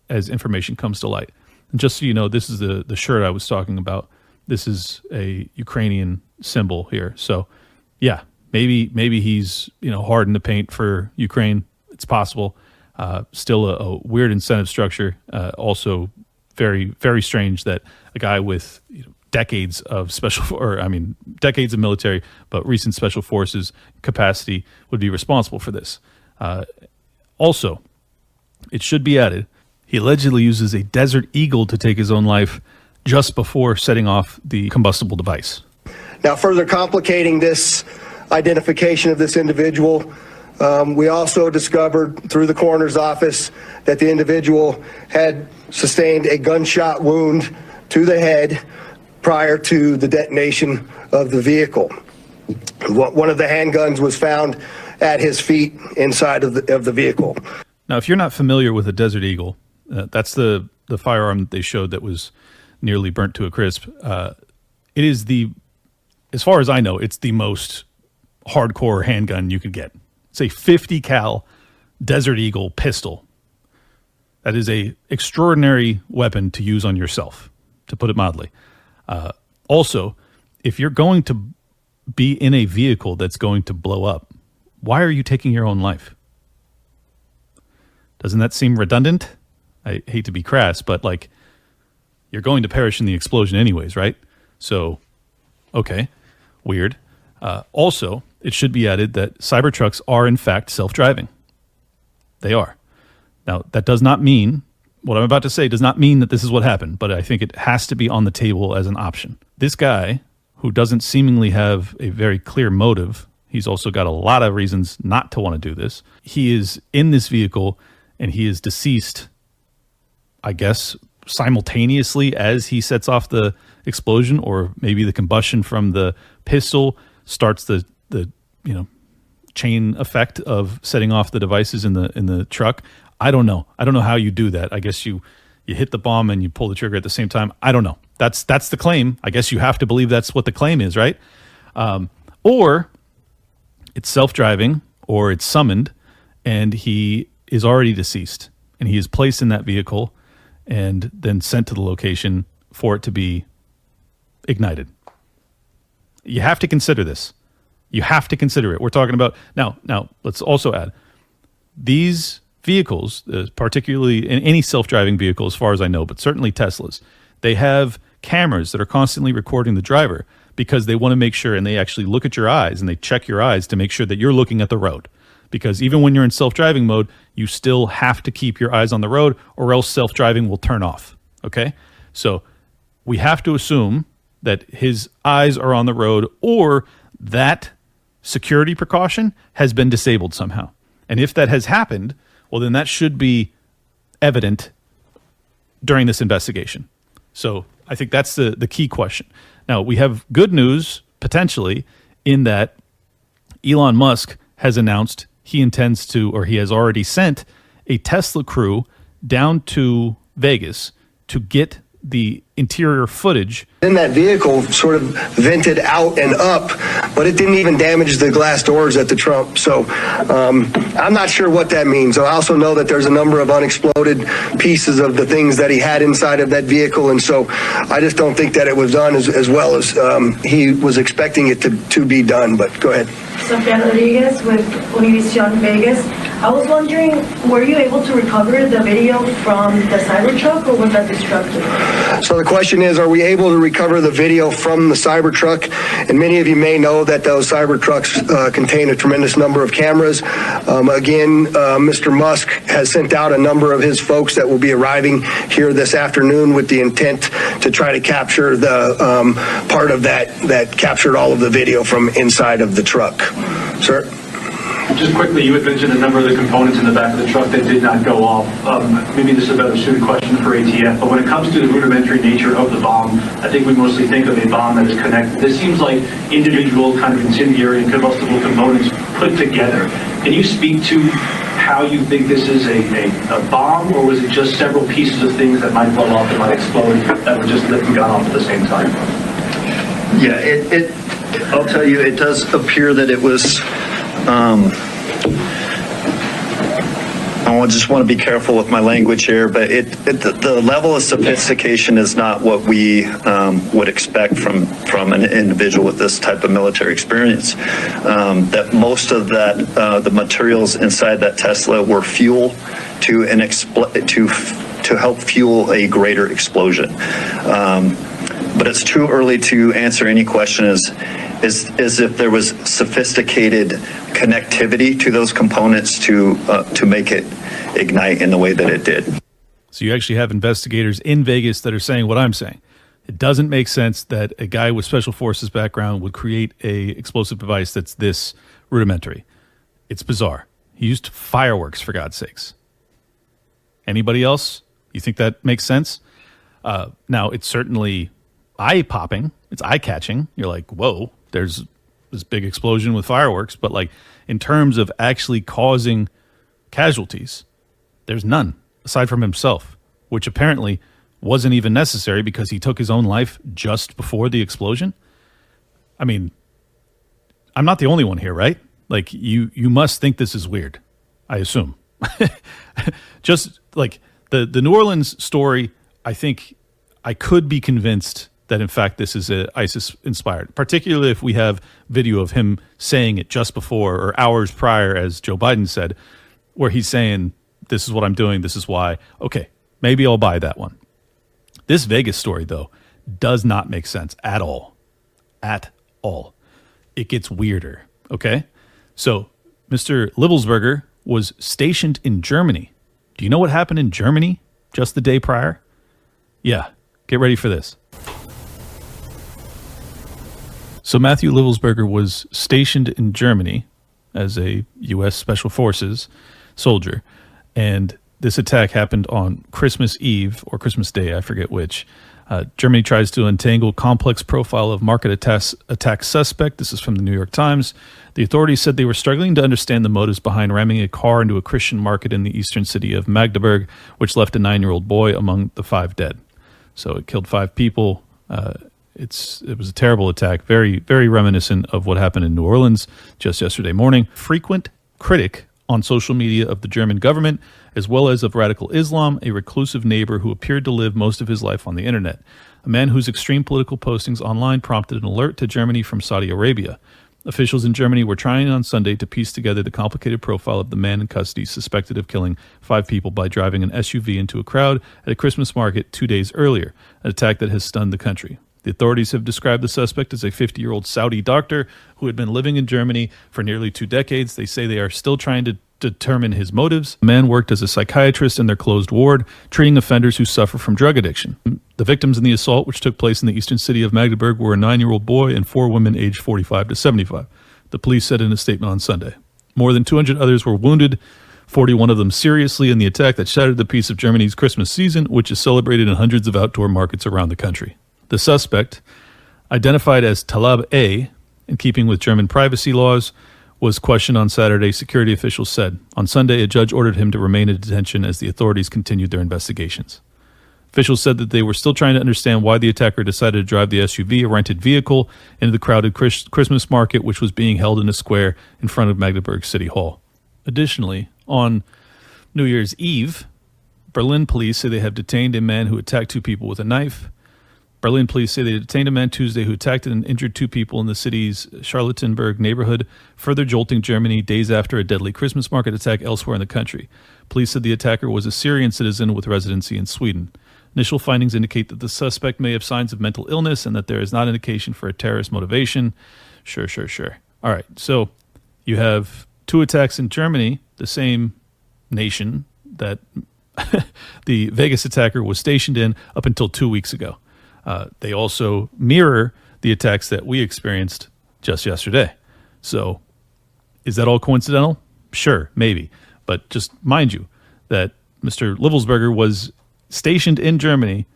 as information comes to light. And just so you know, this is the shirt I was talking about. This is a Ukrainian symbol here. So yeah, maybe he's hard in the paint for Ukraine. It's possible. Still a weird incentive structure. Also very, very strange that a guy with decades of decades of military, but recent special forces capacity would be responsible for this. Also, it should be added, he allegedly uses a Desert Eagle to take his own life just before setting off the combustible device. Now, further complicating this identification of this individual, we also discovered through the coroner's office that the individual had sustained a gunshot wound to the head prior to the detonation of the vehicle. One of the handguns was found at his feet inside of the vehicle. Now, if you're not familiar with a Desert Eagle, that's the firearm that they showed that was nearly burnt to a crisp. It is as far as I know, it's the most hardcore handgun you could get. It's a 50 cal Desert Eagle pistol. That is a extraordinary weapon to use on yourself, to put it mildly. Also, if you're going to be in a vehicle that's going to blow up, why are you taking your own life? Doesn't that seem redundant? I hate to be crass, but like, you're going to perish in the explosion anyways, right? So, okay, weird. Also, it should be added that Cybertrucks are in fact self-driving. They are. Now, that does not mean, what I'm about to say does not mean that this is what happened, but I think it has to be on the table as an option. This guy, who doesn't seemingly have a very clear motive, he's also got a lot of reasons not to want to do this. He is in this vehicle and he is deceased, I guess, simultaneously as he sets off the explosion, or maybe the combustion from the pistol starts the chain effect of setting off the devices in the truck. I don't know. I don't know how you do that. I guess you hit the bomb and you pull the trigger at the same time. I don't know. That's the claim. I guess you have to believe that's what the claim is, right? Or it's self-driving, or it's summoned, and he is already deceased, and he is placed in that vehicle and then sent to the location for it to be ignited. You have to consider this. You have to consider it. We're talking about now. Let's also add these vehicles, particularly in any self-driving vehicle, as far as I know, but certainly Teslas. They have cameras that are constantly recording the driver because they want to make sure, and they actually look at your eyes and they check your eyes to make sure that you're looking at the road. Because even when you're in self-driving mode, you still have to keep your eyes on the road, or else self-driving will turn off. Okay, so we have to assume that his eyes are on the road, or that security precaution has been disabled somehow. And if that has happened, well, then that should be evident during this investigation. So I think that's the key question. Now, we have good news, potentially, in that Elon Musk has announced he intends to, or he has already sent a Tesla crew down to Vegas to get the interior footage. In that vehicle sort of vented out and up, but it didn't even damage the glass doors at the trunk. So I'm not sure what that means. I also know that there's a number of unexploded pieces of the things that he had inside of that vehicle. And so I just don't think that it was done as well as he was expecting it to be done. But go ahead. Sofia Rodriguez with Univision Vegas. I was wondering, were you able to recover the video from the Cybertruck, or was that destructive? So the question is, are we able to recover the video from the Cybertruck? And many of you may know that those Cybertrucks contain a tremendous number of cameras. Mr. Musk has sent out a number of his folks that will be arriving here this afternoon with the intent to try to capture the part of that captured all of the video from inside of the truck. Sir? Just quickly, you had mentioned a number of the components in the back of the truck that did not go off. Maybe this is a better suited question for ATF, but when it comes to the rudimentary nature of the bomb, I think we mostly think of a bomb that is connected. This seems like individual kind of incendiary and combustible components put together. Can you speak to how you think this is a bomb, or was it just several pieces of things that might blow off, that might explode, that were just lit and gone off at the same time? Yeah, I'll tell you, it does appear that it was, I just want to be careful with my language here, but the level of sophistication is not what we would expect from an individual with this type of military experience. That most of the materials inside that Tesla were fuel to help fuel a greater explosion. But it's too early to answer any question as if there was sophisticated connectivity to those components to make it ignite in the way that it did. So you actually have investigators in Vegas that are saying what I'm saying. It doesn't make sense that a guy with special forces background would create a explosive device that's this rudimentary. It's bizarre. He used fireworks, for God's sakes. Anybody else? You think that makes sense? Now, it's certainly eye-popping. It's eye-catching. You're like, whoa, there's this big explosion with fireworks. But like, in terms of actually causing casualties, there's none, aside from himself, which apparently wasn't even necessary because he took his own life just before the explosion. I mean, I'm not the only one here, right? Like, you must think this is weird, I assume. Just like the New Orleans story, I think I could be convinced that in fact this is ISIS inspired, particularly if we have video of him saying it just before or hours prior, as Joe Biden said, where he's saying, this is what I'm doing, this is why. Okay, maybe I'll buy that one. This Vegas story, though, does not make sense at all. At all. It gets weirder, okay? So, Mr. Livelsberger was stationed in Germany. Do you know what happened in Germany just the day prior? Yeah, get ready for this. So Matthew Livelsberger was stationed in Germany as a U.S. Special Forces soldier, and this attack happened on Christmas Eve or Christmas Day, I forget which. Germany tries to untangle complex profile of market attack suspect. This is from the New York Times. The authorities said they were struggling to understand the motives behind ramming a car into a Christian market in the eastern city of Magdeburg, which left a 9-year-old boy among the 5 dead. So it killed 5 people. It was a terrible attack, very, very reminiscent of what happened in New Orleans just yesterday morning. Frequent critic on social media of the German government, as well as of radical Islam, a reclusive neighbor who appeared to live most of his life on the internet. A man whose extreme political postings online prompted an alert to Germany from Saudi Arabia. Officials in Germany were trying on Sunday to piece together the complicated profile of the man in custody suspected of killing 5 people by driving an SUV into a crowd at a Christmas market 2 days earlier, an attack that has stunned the country. The authorities have described the suspect as a 50-year-old Saudi doctor who had been living in Germany for nearly 2 decades. They say they are still trying to determine his motives. The man worked as a psychiatrist in their closed ward, treating offenders who suffer from drug addiction. The victims in the assault, which took place in the eastern city of Magdeburg, were a 9-year-old boy and 4 women aged 45 to 75. The police said in a statement on Sunday. More than 200 others were wounded, 41 of them seriously, in the attack that shattered the peace of Germany's Christmas season, which is celebrated in hundreds of outdoor markets around the country. The suspect, identified as Talab A, in keeping with German privacy laws, was questioned on Saturday, security officials said. On Sunday, a judge ordered him to remain in detention as the authorities continued their investigations. Officials said that they were still trying to understand why the attacker decided to drive the SUV, a rented vehicle, into the crowded Christmas market, which was being held in a square in front of Magdeburg City Hall. Additionally, on New Year's Eve, Berlin police say they have detained a man who attacked 2 people with a knife. Berlin police say they detained a man Tuesday who attacked and injured 2 people in the city's Charlottenburg neighborhood, further jolting Germany days after a deadly Christmas market attack elsewhere in the country. Police said the attacker was a Syrian citizen with residency in Sweden. Initial findings indicate that the suspect may have signs of mental illness and that there is not indication for a terrorist motivation. Sure. All right, so you have 2 attacks in Germany, the same nation that the Vegas attacker was stationed in up until 2 weeks ago. They also mirror the attacks that we experienced just yesterday. So is that all coincidental? Sure, maybe. But just mind you that Mr. Livelsberger was stationed in Germany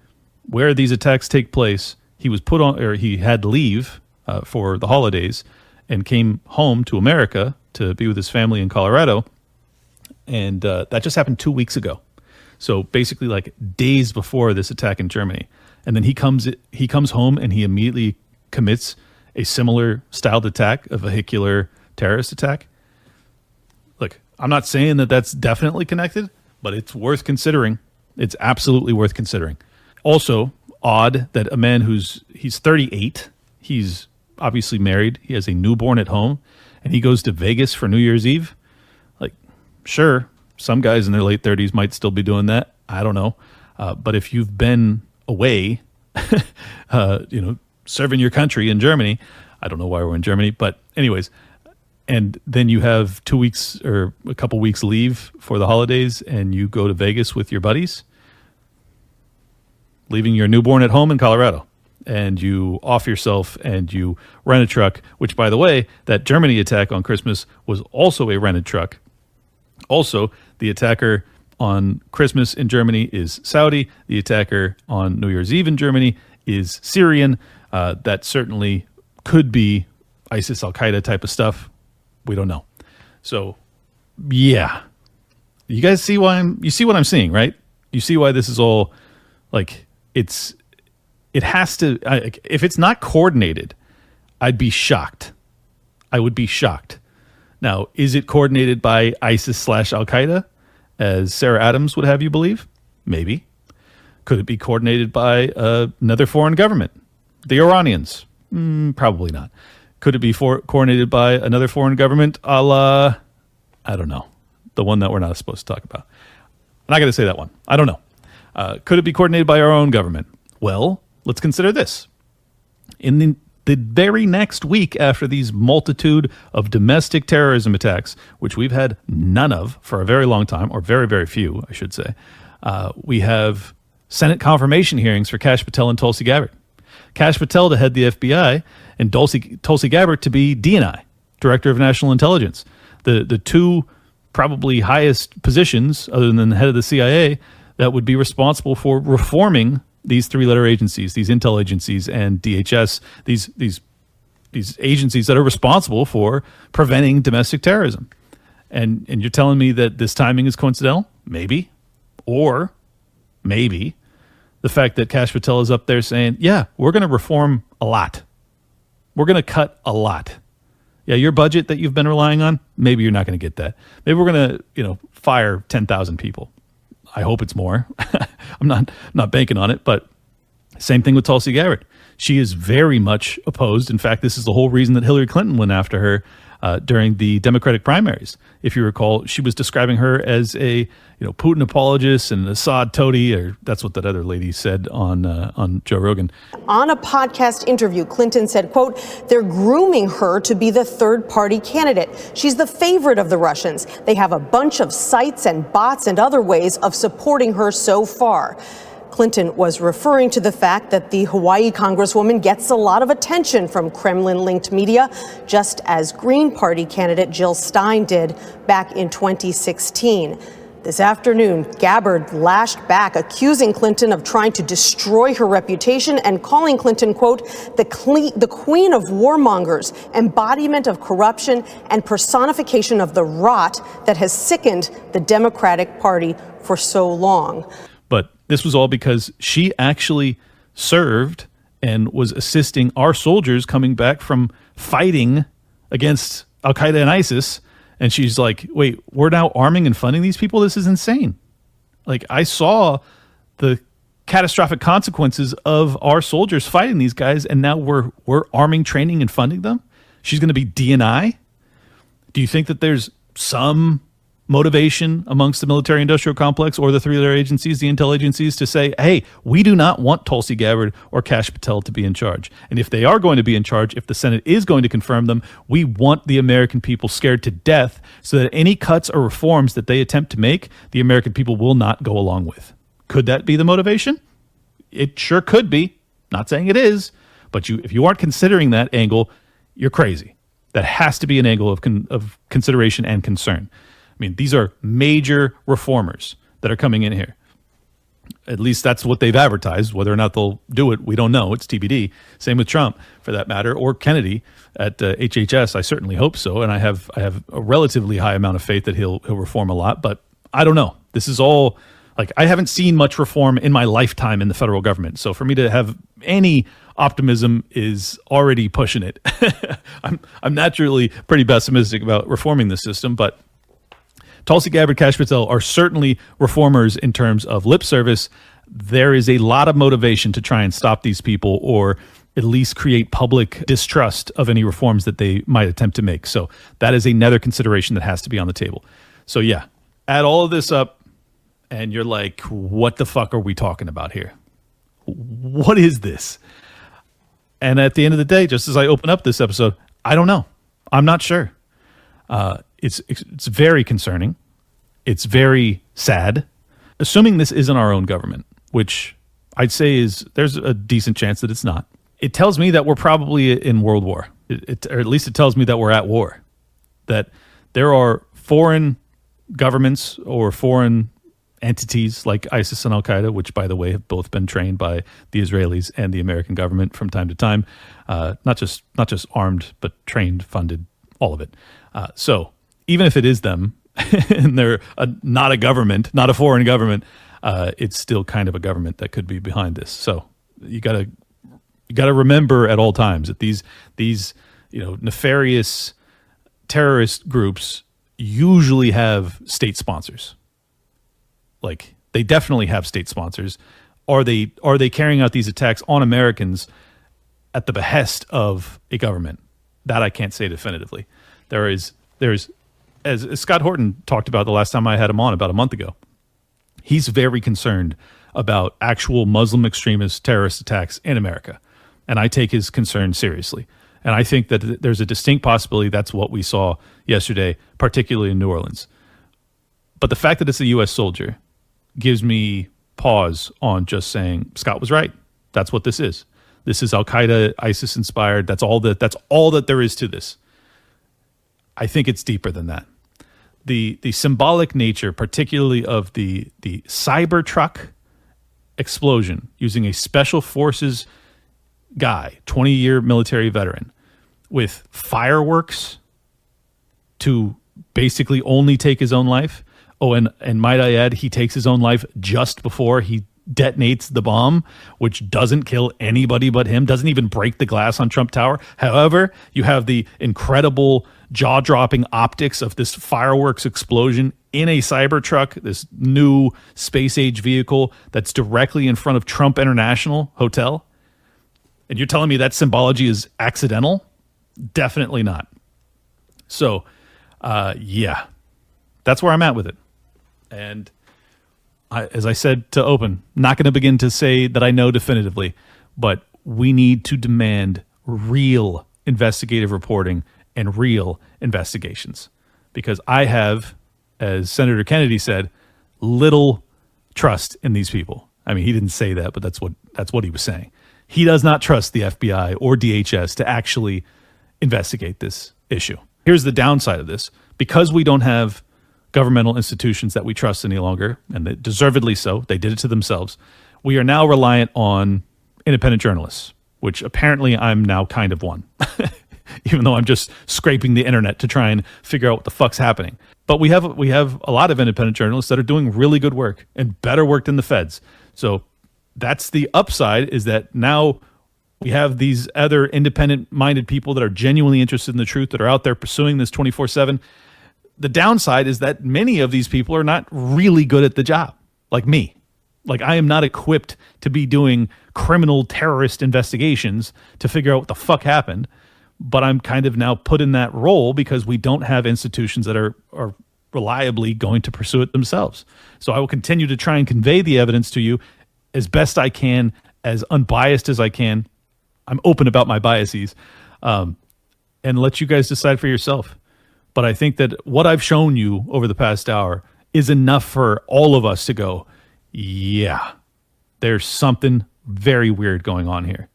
where these attacks take place. He was put on, or he had leave for the holidays and came home to America to be with his family in Colorado. And that just happened 2 weeks ago. So basically like days before this attack in Germany. And then he comes home and he immediately commits a similar styled attack, a vehicular terrorist attack. Look, I'm not saying that that's definitely connected, but it's worth considering. It's absolutely worth considering. Also, odd that a man he's 38, he's obviously married, he has a newborn at home, and he goes to Vegas for New Year's Eve. Like, sure, some guys in their late 30s might still be doing that. I don't know. But if you've been away, serving your country in Germany. I don't know why we're in Germany, but anyways, and then you have 2 weeks or a couple weeks leave for the holidays, and you go to Vegas with your buddies, leaving your newborn at home in Colorado, and you off yourself and you rent a truck, which, by the way, that Germany attack on Christmas was also a rented truck. Also, the attacker on Christmas in Germany is Saudi. The attacker on New Year's Eve in Germany is Syrian. That certainly could be ISIS, Al-Qaeda type of stuff. We don't know. So, yeah. You guys see you see what I'm seeing, right? You see why this is all, like, it has to, if it's not coordinated, I'd be shocked. I would be shocked. Now, is it coordinated by ISIS/Al-Qaeda, as Sarah Adams would have you believe? Maybe. Could it be coordinated by another foreign government? The Iranians? Probably not. Could it be coordinated by another foreign government, a la, I don't know, the one that we're not supposed to talk about? I'm not going to say that one. I don't know. Could it be coordinated by our own government? Well, let's consider this. In the very next week after these multitude of domestic terrorism attacks, which we've had none of for a very long time, or very, very few, I should say, we have Senate confirmation hearings for Kash Patel and Tulsi Gabbard. Kash Patel to head the FBI, and Tulsi Gabbard to be DNI, Director of National Intelligence. The two probably highest positions, other than the head of the CIA, that would be responsible for reforming these three-letter agencies, these intel agencies and DHS, these agencies that are responsible for preventing domestic terrorism. And you're telling me that this timing is coincidental? Maybe. Or maybe the fact that Kash Patel is up there saying, yeah, we're going to reform a lot. We're going to cut a lot. Yeah, your budget that you've been relying on, maybe you're not going to get that. Maybe we're going to, fire 10,000 people. I hope it's more. I'm not banking on it, but same thing with Tulsi Gabbard. She is very much opposed. In fact, this is the whole reason that Hillary Clinton went after her during the Democratic primaries. If you recall, she was describing her as a Putin apologist and Assad toady, or that's what that other lady said on Joe Rogan. On a podcast interview, Clinton said, quote, they're grooming her to be the third-party candidate. She's the favorite of the Russians. They have a bunch of sites and bots and other ways of supporting her so far. Clinton was referring to the fact that the Hawaii Congresswoman gets a lot of attention from Kremlin-linked media, just as Green Party candidate Jill Stein did back in 2016. This afternoon, Gabbard lashed back, accusing Clinton of trying to destroy her reputation and calling Clinton, quote, the queen of warmongers, embodiment of corruption, and personification of the rot that has sickened the Democratic Party for so long. But this was all because she actually served and was assisting our soldiers coming back from fighting against Al-Qaeda and ISIS. And she's like, wait, we're now arming and funding these people? This is insane. Like, I saw the catastrophic consequences of our soldiers fighting these guys, and now we're arming, training, and funding them? She's going to be DNI? Do you think that there's some motivation amongst the military industrial complex or the three-letter agencies, the intel agencies, to say, hey, we do not want Tulsi Gabbard or Kash Patel to be in charge. And if they are going to be in charge, if the Senate is going to confirm them, we want the American people scared to death so that any cuts or reforms that they attempt to make, the American people will not go along with. Could that be the motivation? It sure could be. Not saying it is, but if you aren't considering that angle, you're crazy. That has to be an angle of consideration and concern. I mean, these are major reformers that are coming in here. At least that's what they've advertised. Whether or not they'll do it, we don't know. It's TBD. Same with Trump, for that matter, or Kennedy at HHS. I certainly hope so, and I have a relatively high amount of faith that he'll reform a lot. But I don't know. This is all, like, I haven't seen much reform in my lifetime in the federal government. So for me to have any optimism is already pushing it. I'm naturally pretty pessimistic about reforming the system, but Tulsi Gabbard, Kash Patel are certainly reformers in terms of lip service. There is a lot of motivation to try and stop these people, or at least create public distrust of any reforms that they might attempt to make. So that is another consideration that has to be on the table. So yeah, add all of this up and you're like, what the fuck are we talking about here? What is this? And at the end of the day, just as I open up this episode, I don't know. I'm not sure. It's very concerning. It's very sad. Assuming this isn't our own government, which I'd say there's a decent chance that it's not. It tells me that we're probably in World War. Or at least it tells me that we're at war. That there are foreign governments or foreign entities like ISIS and Al-Qaeda, which, by the way, have both been trained by the Israelis and the American government from time to time. Not just armed, but trained, funded, all of it. So even if it is them and they're not a government, not a foreign government, it's still kind of a government that could be behind this. So you gotta remember at all times that these nefarious terrorist groups usually have state sponsors. Like, they definitely have state sponsors. Are they carrying out these attacks on Americans at the behest of a government? That I can't say definitively. There's as Scott Horton talked about the last time I had him on about a month ago. He's very concerned about actual Muslim extremist terrorist attacks in America. And I take his concern seriously. And I think that there's a distinct possibility that's what we saw yesterday, particularly in New Orleans. But the fact that it's a U.S. soldier gives me pause on just saying Scott was right. That's what this is. This is Al-Qaeda, ISIS inspired. That's all that there is to this. I think it's deeper than that. The symbolic nature, particularly of the Cybertruck explosion using a special forces guy, 20-year military veteran, with fireworks to basically only take his own life. Oh, and might I add, he takes his own life just before he detonates the bomb, which doesn't kill anybody but him, doesn't even break the glass on Trump Tower. However, you have the incredible jaw-dropping optics of this fireworks explosion in a Cybertruck, this new space-age vehicle that's directly in front of Trump International Hotel. And you're telling me that symbology is accidental? Definitely not. So, yeah, that's where I'm at with it. And as I said to open, not going to begin to say that I know definitively, but we need to demand real investigative reporting and real investigations. Because I have, as Senator Kennedy said, little trust in these people. I mean, he didn't say that, but that's what he was saying. He does not trust the FBI or DHS to actually investigate this issue. Here's the downside of this. Because we don't have governmental institutions that we trust any longer, and deservedly so, they did it to themselves, we are now reliant on independent journalists, which apparently I'm now kind of one, even though I'm just scraping the internet to try and figure out what the fuck's happening. But we have a lot of independent journalists that are doing really good work and better work than the feds. So that's the upside, is that now we have these other independent-minded people that are genuinely interested in the truth, that are out there pursuing this 24/7. The downside is that many of these people are not really good at the job, like me. Like, I am not equipped to be doing criminal terrorist investigations to figure out what the fuck happened, but I'm kind of now put in that role because we don't have institutions that are reliably going to pursue it themselves. So I will continue to try and convey the evidence to you as best I can, as unbiased as I can. I'm open about my biases, and let you guys decide for yourself. But I think that what I've shown you over the past hour is enough for all of us to go, yeah, there's something very weird going on here.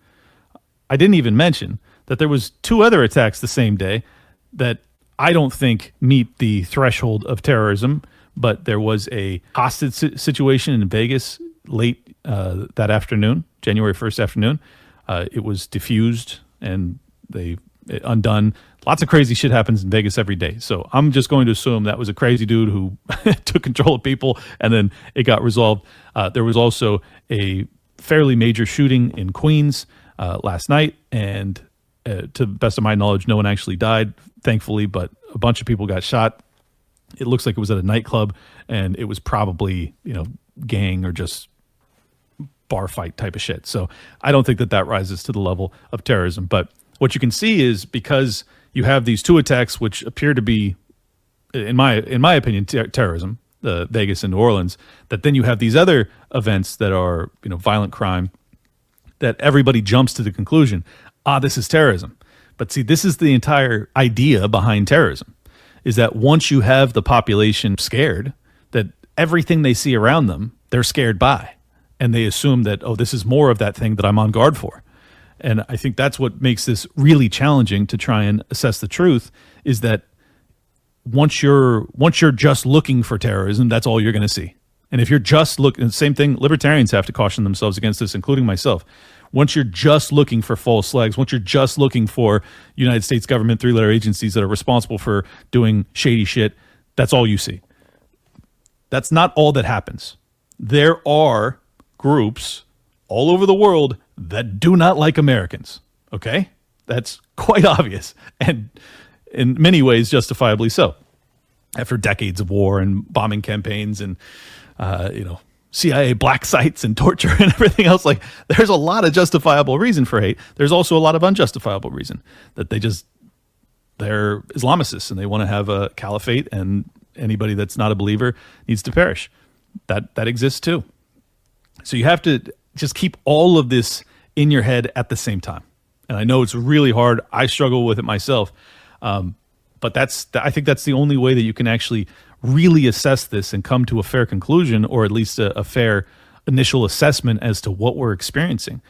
I didn't even mention that there was 2 other attacks the same day that I don't think meet the threshold of terrorism, but there was a hostage situation in Vegas late that afternoon, January 1st afternoon. It was diffused and undone. Lots of crazy shit happens in Vegas every day. So I'm just going to assume that was a crazy dude who took control of people and then it got resolved. There was also a fairly major shooting in Queens last night. And to the best of my knowledge, no one actually died, thankfully, but a bunch of people got shot. It looks like it was at a nightclub, and it was probably, gang or just bar fight type of shit. So I don't think that rises to the level of terrorism. But what you can see is, because you have these 2 attacks which appear to be, in my opinion, terrorism, the Vegas and New Orleans, that then you have these other events that are, violent crime, that everybody jumps to the conclusion, this is terrorism. But see, this is the entire idea behind terrorism, is that once you have the population scared, that everything they see around them, they're scared by. And they assume that, oh, this is more of that thing that I'm on guard for. And I think that's what makes this really challenging to try and assess the truth, is that once you're just looking for terrorism, that's all you're going to see. And if you're just looking, same thing, libertarians have to caution themselves against this, including myself. Once you're just looking for false flags, once you're just looking for United States government three-letter agencies that are responsible for doing shady shit, that's all you see. That's not all that happens. There are groups all over the world that do not like Americans, okay? That's quite obvious, and in many ways justifiably so. After decades of war and bombing campaigns and CIA black sites and torture and everything else, like, there's a lot of justifiable reason for hate. There's also a lot of unjustifiable reason that they're Islamicists and they want to have a caliphate, and anybody that's not a believer needs to perish. That exists too. So you have to just keep all of this in your head at the same time. And I know it's really hard. I struggle with it myself. But I think that's the only way that you can actually really assess this and come to a fair conclusion, or at least a fair initial assessment as to what we're experiencing.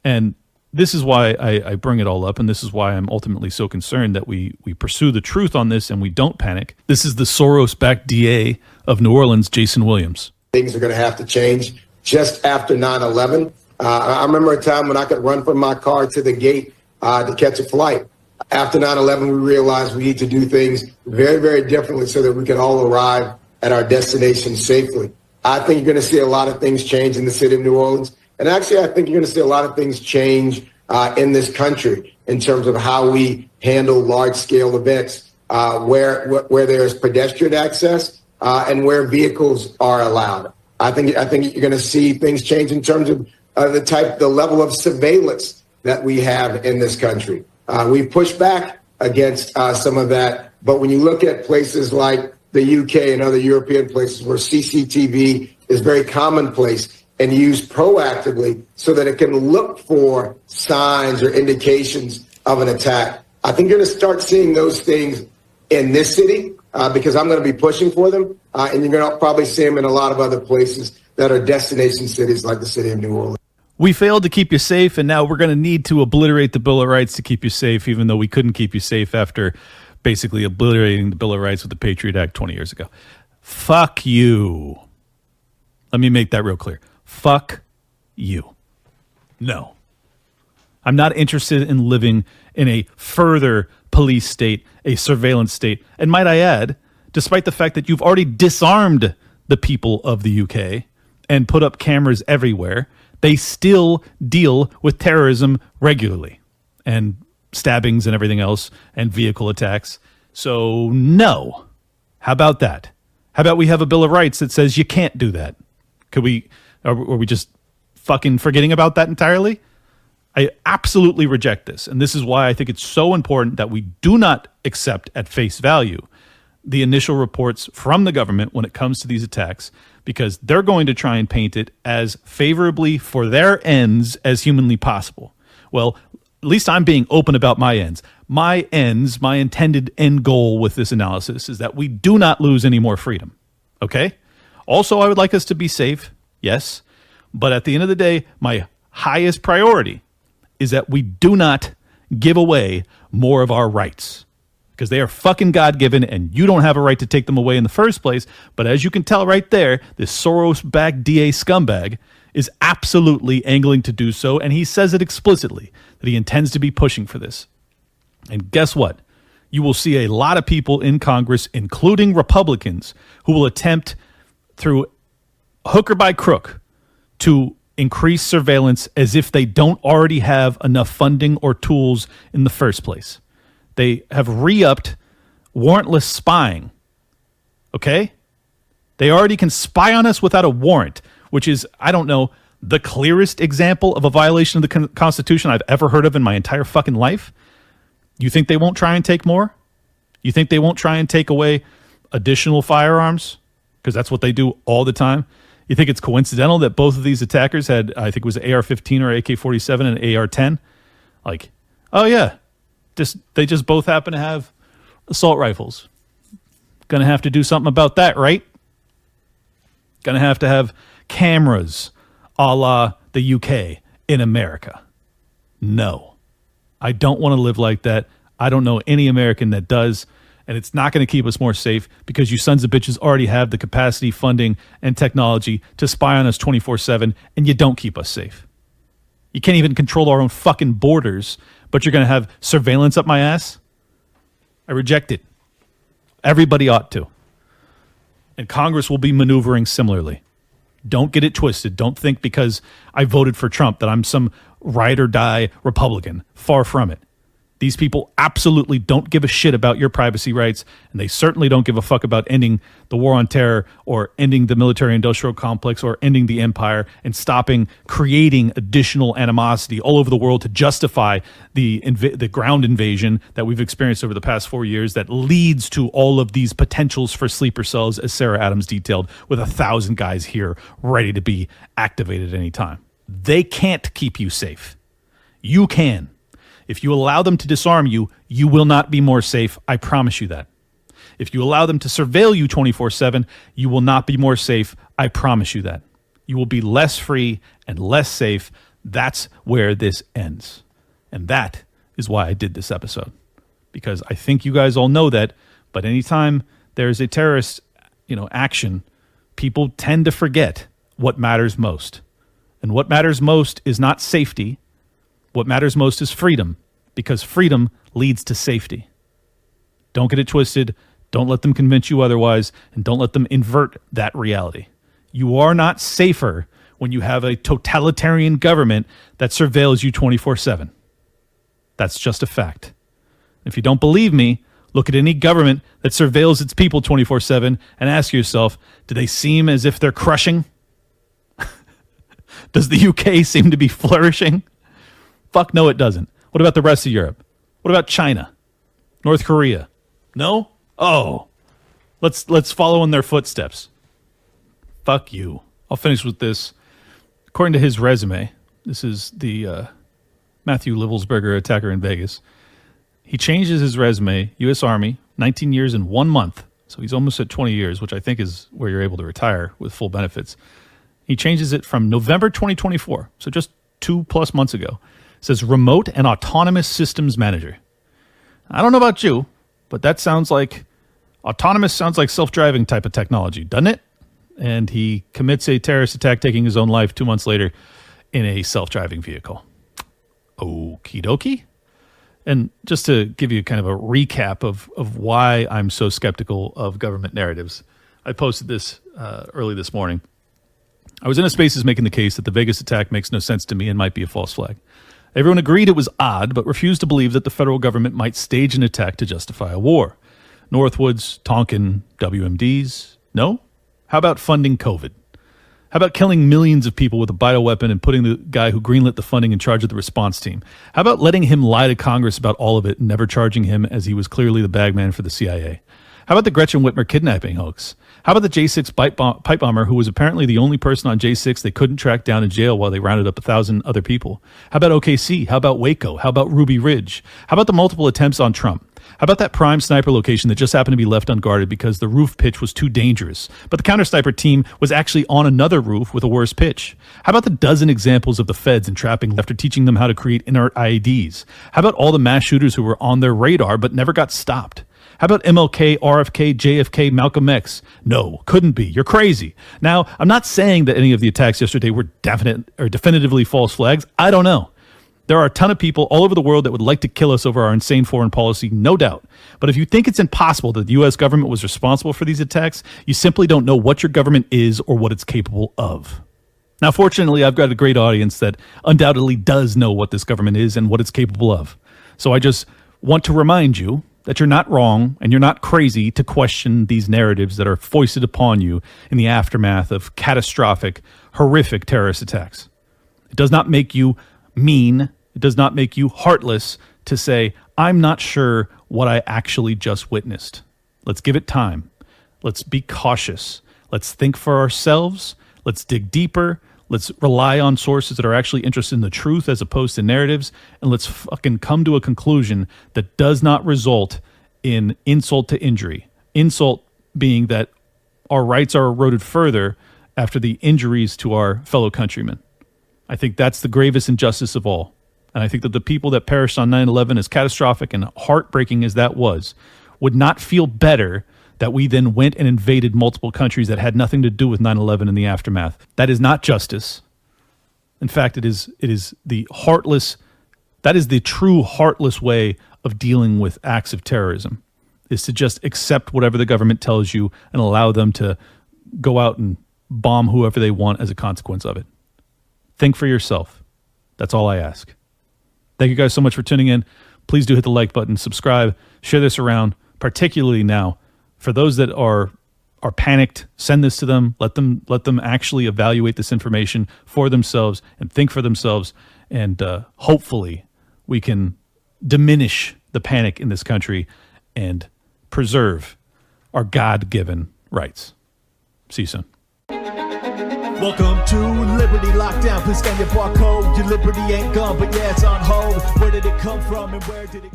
And this is why I bring it all up, and this is why I'm ultimately so concerned that we pursue the truth on this and we don't panic. This is the Soros-backed DA of New Orleans, Jason Williams. Things are going to have to change. Just after 9/11, I remember a time when I could run from my car to the gate to catch a flight. After 9/11, we realized we need to do things very, very differently so that we can all arrive at our destination safely. I think you're going to see a lot of things change in the city of New Orleans. And actually, I think you're going to see a lot of things change in this country in terms of how we handle large-scale events, where there's pedestrian access and where vehicles are allowed. I think you're going to see things change in terms of the level of surveillance that we have in this country. We've pushed back against some of that, but when you look at places like the UK and other European places where CCTV is very commonplace and used proactively so that it can look for signs or indications of an attack, I think you're going to start seeing those things in this city because I'm going to be pushing for them, and you're going to probably see them in a lot of other places that are destination cities like the city of New Orleans. We failed to keep you safe, and now we're going to need to obliterate the Bill of Rights to keep you safe, even though we couldn't keep you safe after basically obliterating the Bill of Rights with the Patriot Act 20 years ago. Fuck you. Let me make that real clear. Fuck you. No. I'm not interested in living in a further police state, a surveillance state. And might I add, despite the fact that you've already disarmed the people of the UK and put up cameras everywhere, they still deal with terrorism regularly and stabbings and everything else and vehicle attacks. So no. How about that? How about we have a Bill of Rights that says you can't do that? Are we just fucking forgetting about that entirely? I absolutely reject this. And this is why I think it's so important that we do not accept at face value the initial reports from the government when it comes to these attacks, because they're going to try and paint it as favorably for their ends as humanly possible. Well, at least I'm being open about my ends. My ends, my intended end goal with this analysis is that we do not lose any more freedom. Okay? Also, I would like us to be safe, yes. But at the end of the day, my highest priority is that we do not give away more of our rights, because they are fucking God-given and you don't have a right to take them away in the first place. But as you can tell right there, this Soros-backed DA scumbag is absolutely angling to do so, and he says it explicitly that he intends to be pushing for this. And guess what? You will see a lot of people in Congress, including Republicans, who will attempt through hook or by crook to increase surveillance as if they don't already have enough funding or tools in the first place. They have re-upped warrantless spying. Okay? They already can spy on us without a warrant, which is, I don't know, the clearest example of a violation of the Constitution I've ever heard of in my entire fucking life. You think they won't try and take more? You think they won't try and take away additional firearms? Because that's what they do all the time. You think it's coincidental that both of these attackers had, I think it was an AR-15 or AK-47 and an AR-10? Like, oh yeah, they just both happen to have assault rifles. Gonna have to do something about that, right? Gonna have to have cameras a la the UK in America. No. I don't want to live like that. I don't know any American that does, and it's not going to keep us more safe because you sons of bitches already have the capacity, funding, and technology to spy on us 24/7, and you don't keep us safe. You can't even control our own fucking borders, but you're going to have surveillance up my ass? I reject it. Everybody ought to. And Congress will be maneuvering similarly. Don't get it twisted. Don't think because I voted for Trump that I'm some ride or die Republican. Far from it. These people absolutely don't give a shit about your privacy rights, and they certainly don't give a fuck about ending the war on terror or ending the military-industrial complex or ending the empire and stopping creating additional animosity all over the world to justify the ground invasion that we've experienced over the past 4 years that leads to all of these potentials for sleeper cells, as Sarah Adams detailed, with 1,000 guys here ready to be activated at any time. They can't keep you safe. You can. If you allow them to disarm you, you will not be more safe. I promise you that. If you allow them to surveil you 24/7, you will not be more safe. I promise you that. You will be less free and less safe. That's where this ends. And that is why I did this episode. Because I think you guys all know that, but anytime there's a terrorist, action, people tend to forget what matters most. And what matters most is not safety. What matters most is freedom, because freedom leads to safety. Don't get it twisted. Don't let them convince you otherwise, and don't let them invert that reality. You are not safer when you have a totalitarian government that surveils you 24/7. That's just a fact. If you don't believe me, look at any government that surveils its people 24/7 and ask yourself, do they seem as if they're crushing? Does the UK seem to be flourishing? Fuck no, it doesn't. What about the rest of Europe? What about China? North Korea? No? Oh. Let's follow in their footsteps. Fuck you. I'll finish with this. According to his resume, this is the Matthew Livelsberger attacker in Vegas. He changes his resume, U.S. Army, 19 years and 1 month. So he's almost at 20 years, which I think is where you're able to retire with full benefits. He changes it from November 2024, so just 2+ months ago. It says remote and autonomous systems manager. I don't know about you, but that sounds like self-driving type of technology, doesn't it? And he commits a terrorist attack, taking his own life 2 months later in a self-driving vehicle. Okie dokie. And just to give you kind of a recap of why I'm so skeptical of government narratives, I posted this early this morning. I was in a Spaces making the case that the Vegas attack makes no sense to me and might be a false flag. Everyone agreed it was odd, but refused to believe that the federal government might stage an attack to justify a war. Northwoods, Tonkin, WMDs? No? How about funding COVID? How about killing millions of people with a bioweapon and putting the guy who greenlit the funding in charge of the response team? How about letting him lie to Congress about all of it and never charging him, as he was clearly the bagman for the CIA? How about the Gretchen Whitmer kidnapping hoax? How about the J6 pipe bomber who was apparently the only person on J6 they couldn't track down in jail while they rounded up 1,000 other people? How about OKC? How about Waco? How about Ruby Ridge? How about the multiple attempts on Trump? How about that prime sniper location that just happened to be left unguarded because the roof pitch was too dangerous, but the counter sniper team was actually on another roof with a worse pitch? How about the dozen examples of the feds entrapping after teaching them how to create inert IEDs? How about all the mass shooters who were on their radar but never got stopped? How about MLK, RFK, JFK, Malcolm X? No, couldn't be. You're crazy. Now, I'm not saying that any of the attacks yesterday were definite or definitively false flags. I don't know. There are a ton of people all over the world that would like to kill us over our insane foreign policy, no doubt. But if you think it's impossible that the U.S. government was responsible for these attacks, you simply don't know what your government is or what it's capable of. Now, fortunately, I've got a great audience that undoubtedly does know what this government is and what it's capable of. So I just want to remind you that you're not wrong and you're not crazy to question these narratives that are foisted upon you in the aftermath of catastrophic, horrific terrorist attacks. It does not make you mean, it does not make you heartless to say, I'm not sure what I actually just witnessed. Let's give it time. Let's be cautious. Let's think for ourselves. Let's dig deeper. Let's rely on sources that are actually interested in the truth as opposed to narratives. And let's fucking come to a conclusion that does not result in insult to injury, insult being that our rights are eroded further after the injuries to our fellow countrymen. I think that's the gravest injustice of all. And I think that the people that perished on 9/11, as catastrophic and heartbreaking as that was, would not feel better that we then went and invaded multiple countries that had nothing to do with 9/11 and the aftermath. That is not justice. In fact, it is the heartless, that is the true heartless way of dealing with acts of terrorism, is to just accept whatever the government tells you and allow them to go out and bomb whoever they want as a consequence of it. Think for yourself. That's all I ask. Thank you guys so much for tuning in. Please do hit the like button, subscribe, share this around, particularly now. For those that are panicked, send this to them. Let them actually evaluate this information for themselves and think for themselves. And hopefully we can diminish the panic in this country and preserve our God-given rights. See you soon. Welcome to Liberty Lockdown. Please scan your barcode. Your liberty ain't gone, but yeah, it's on hold. Where did it come from and where did it go?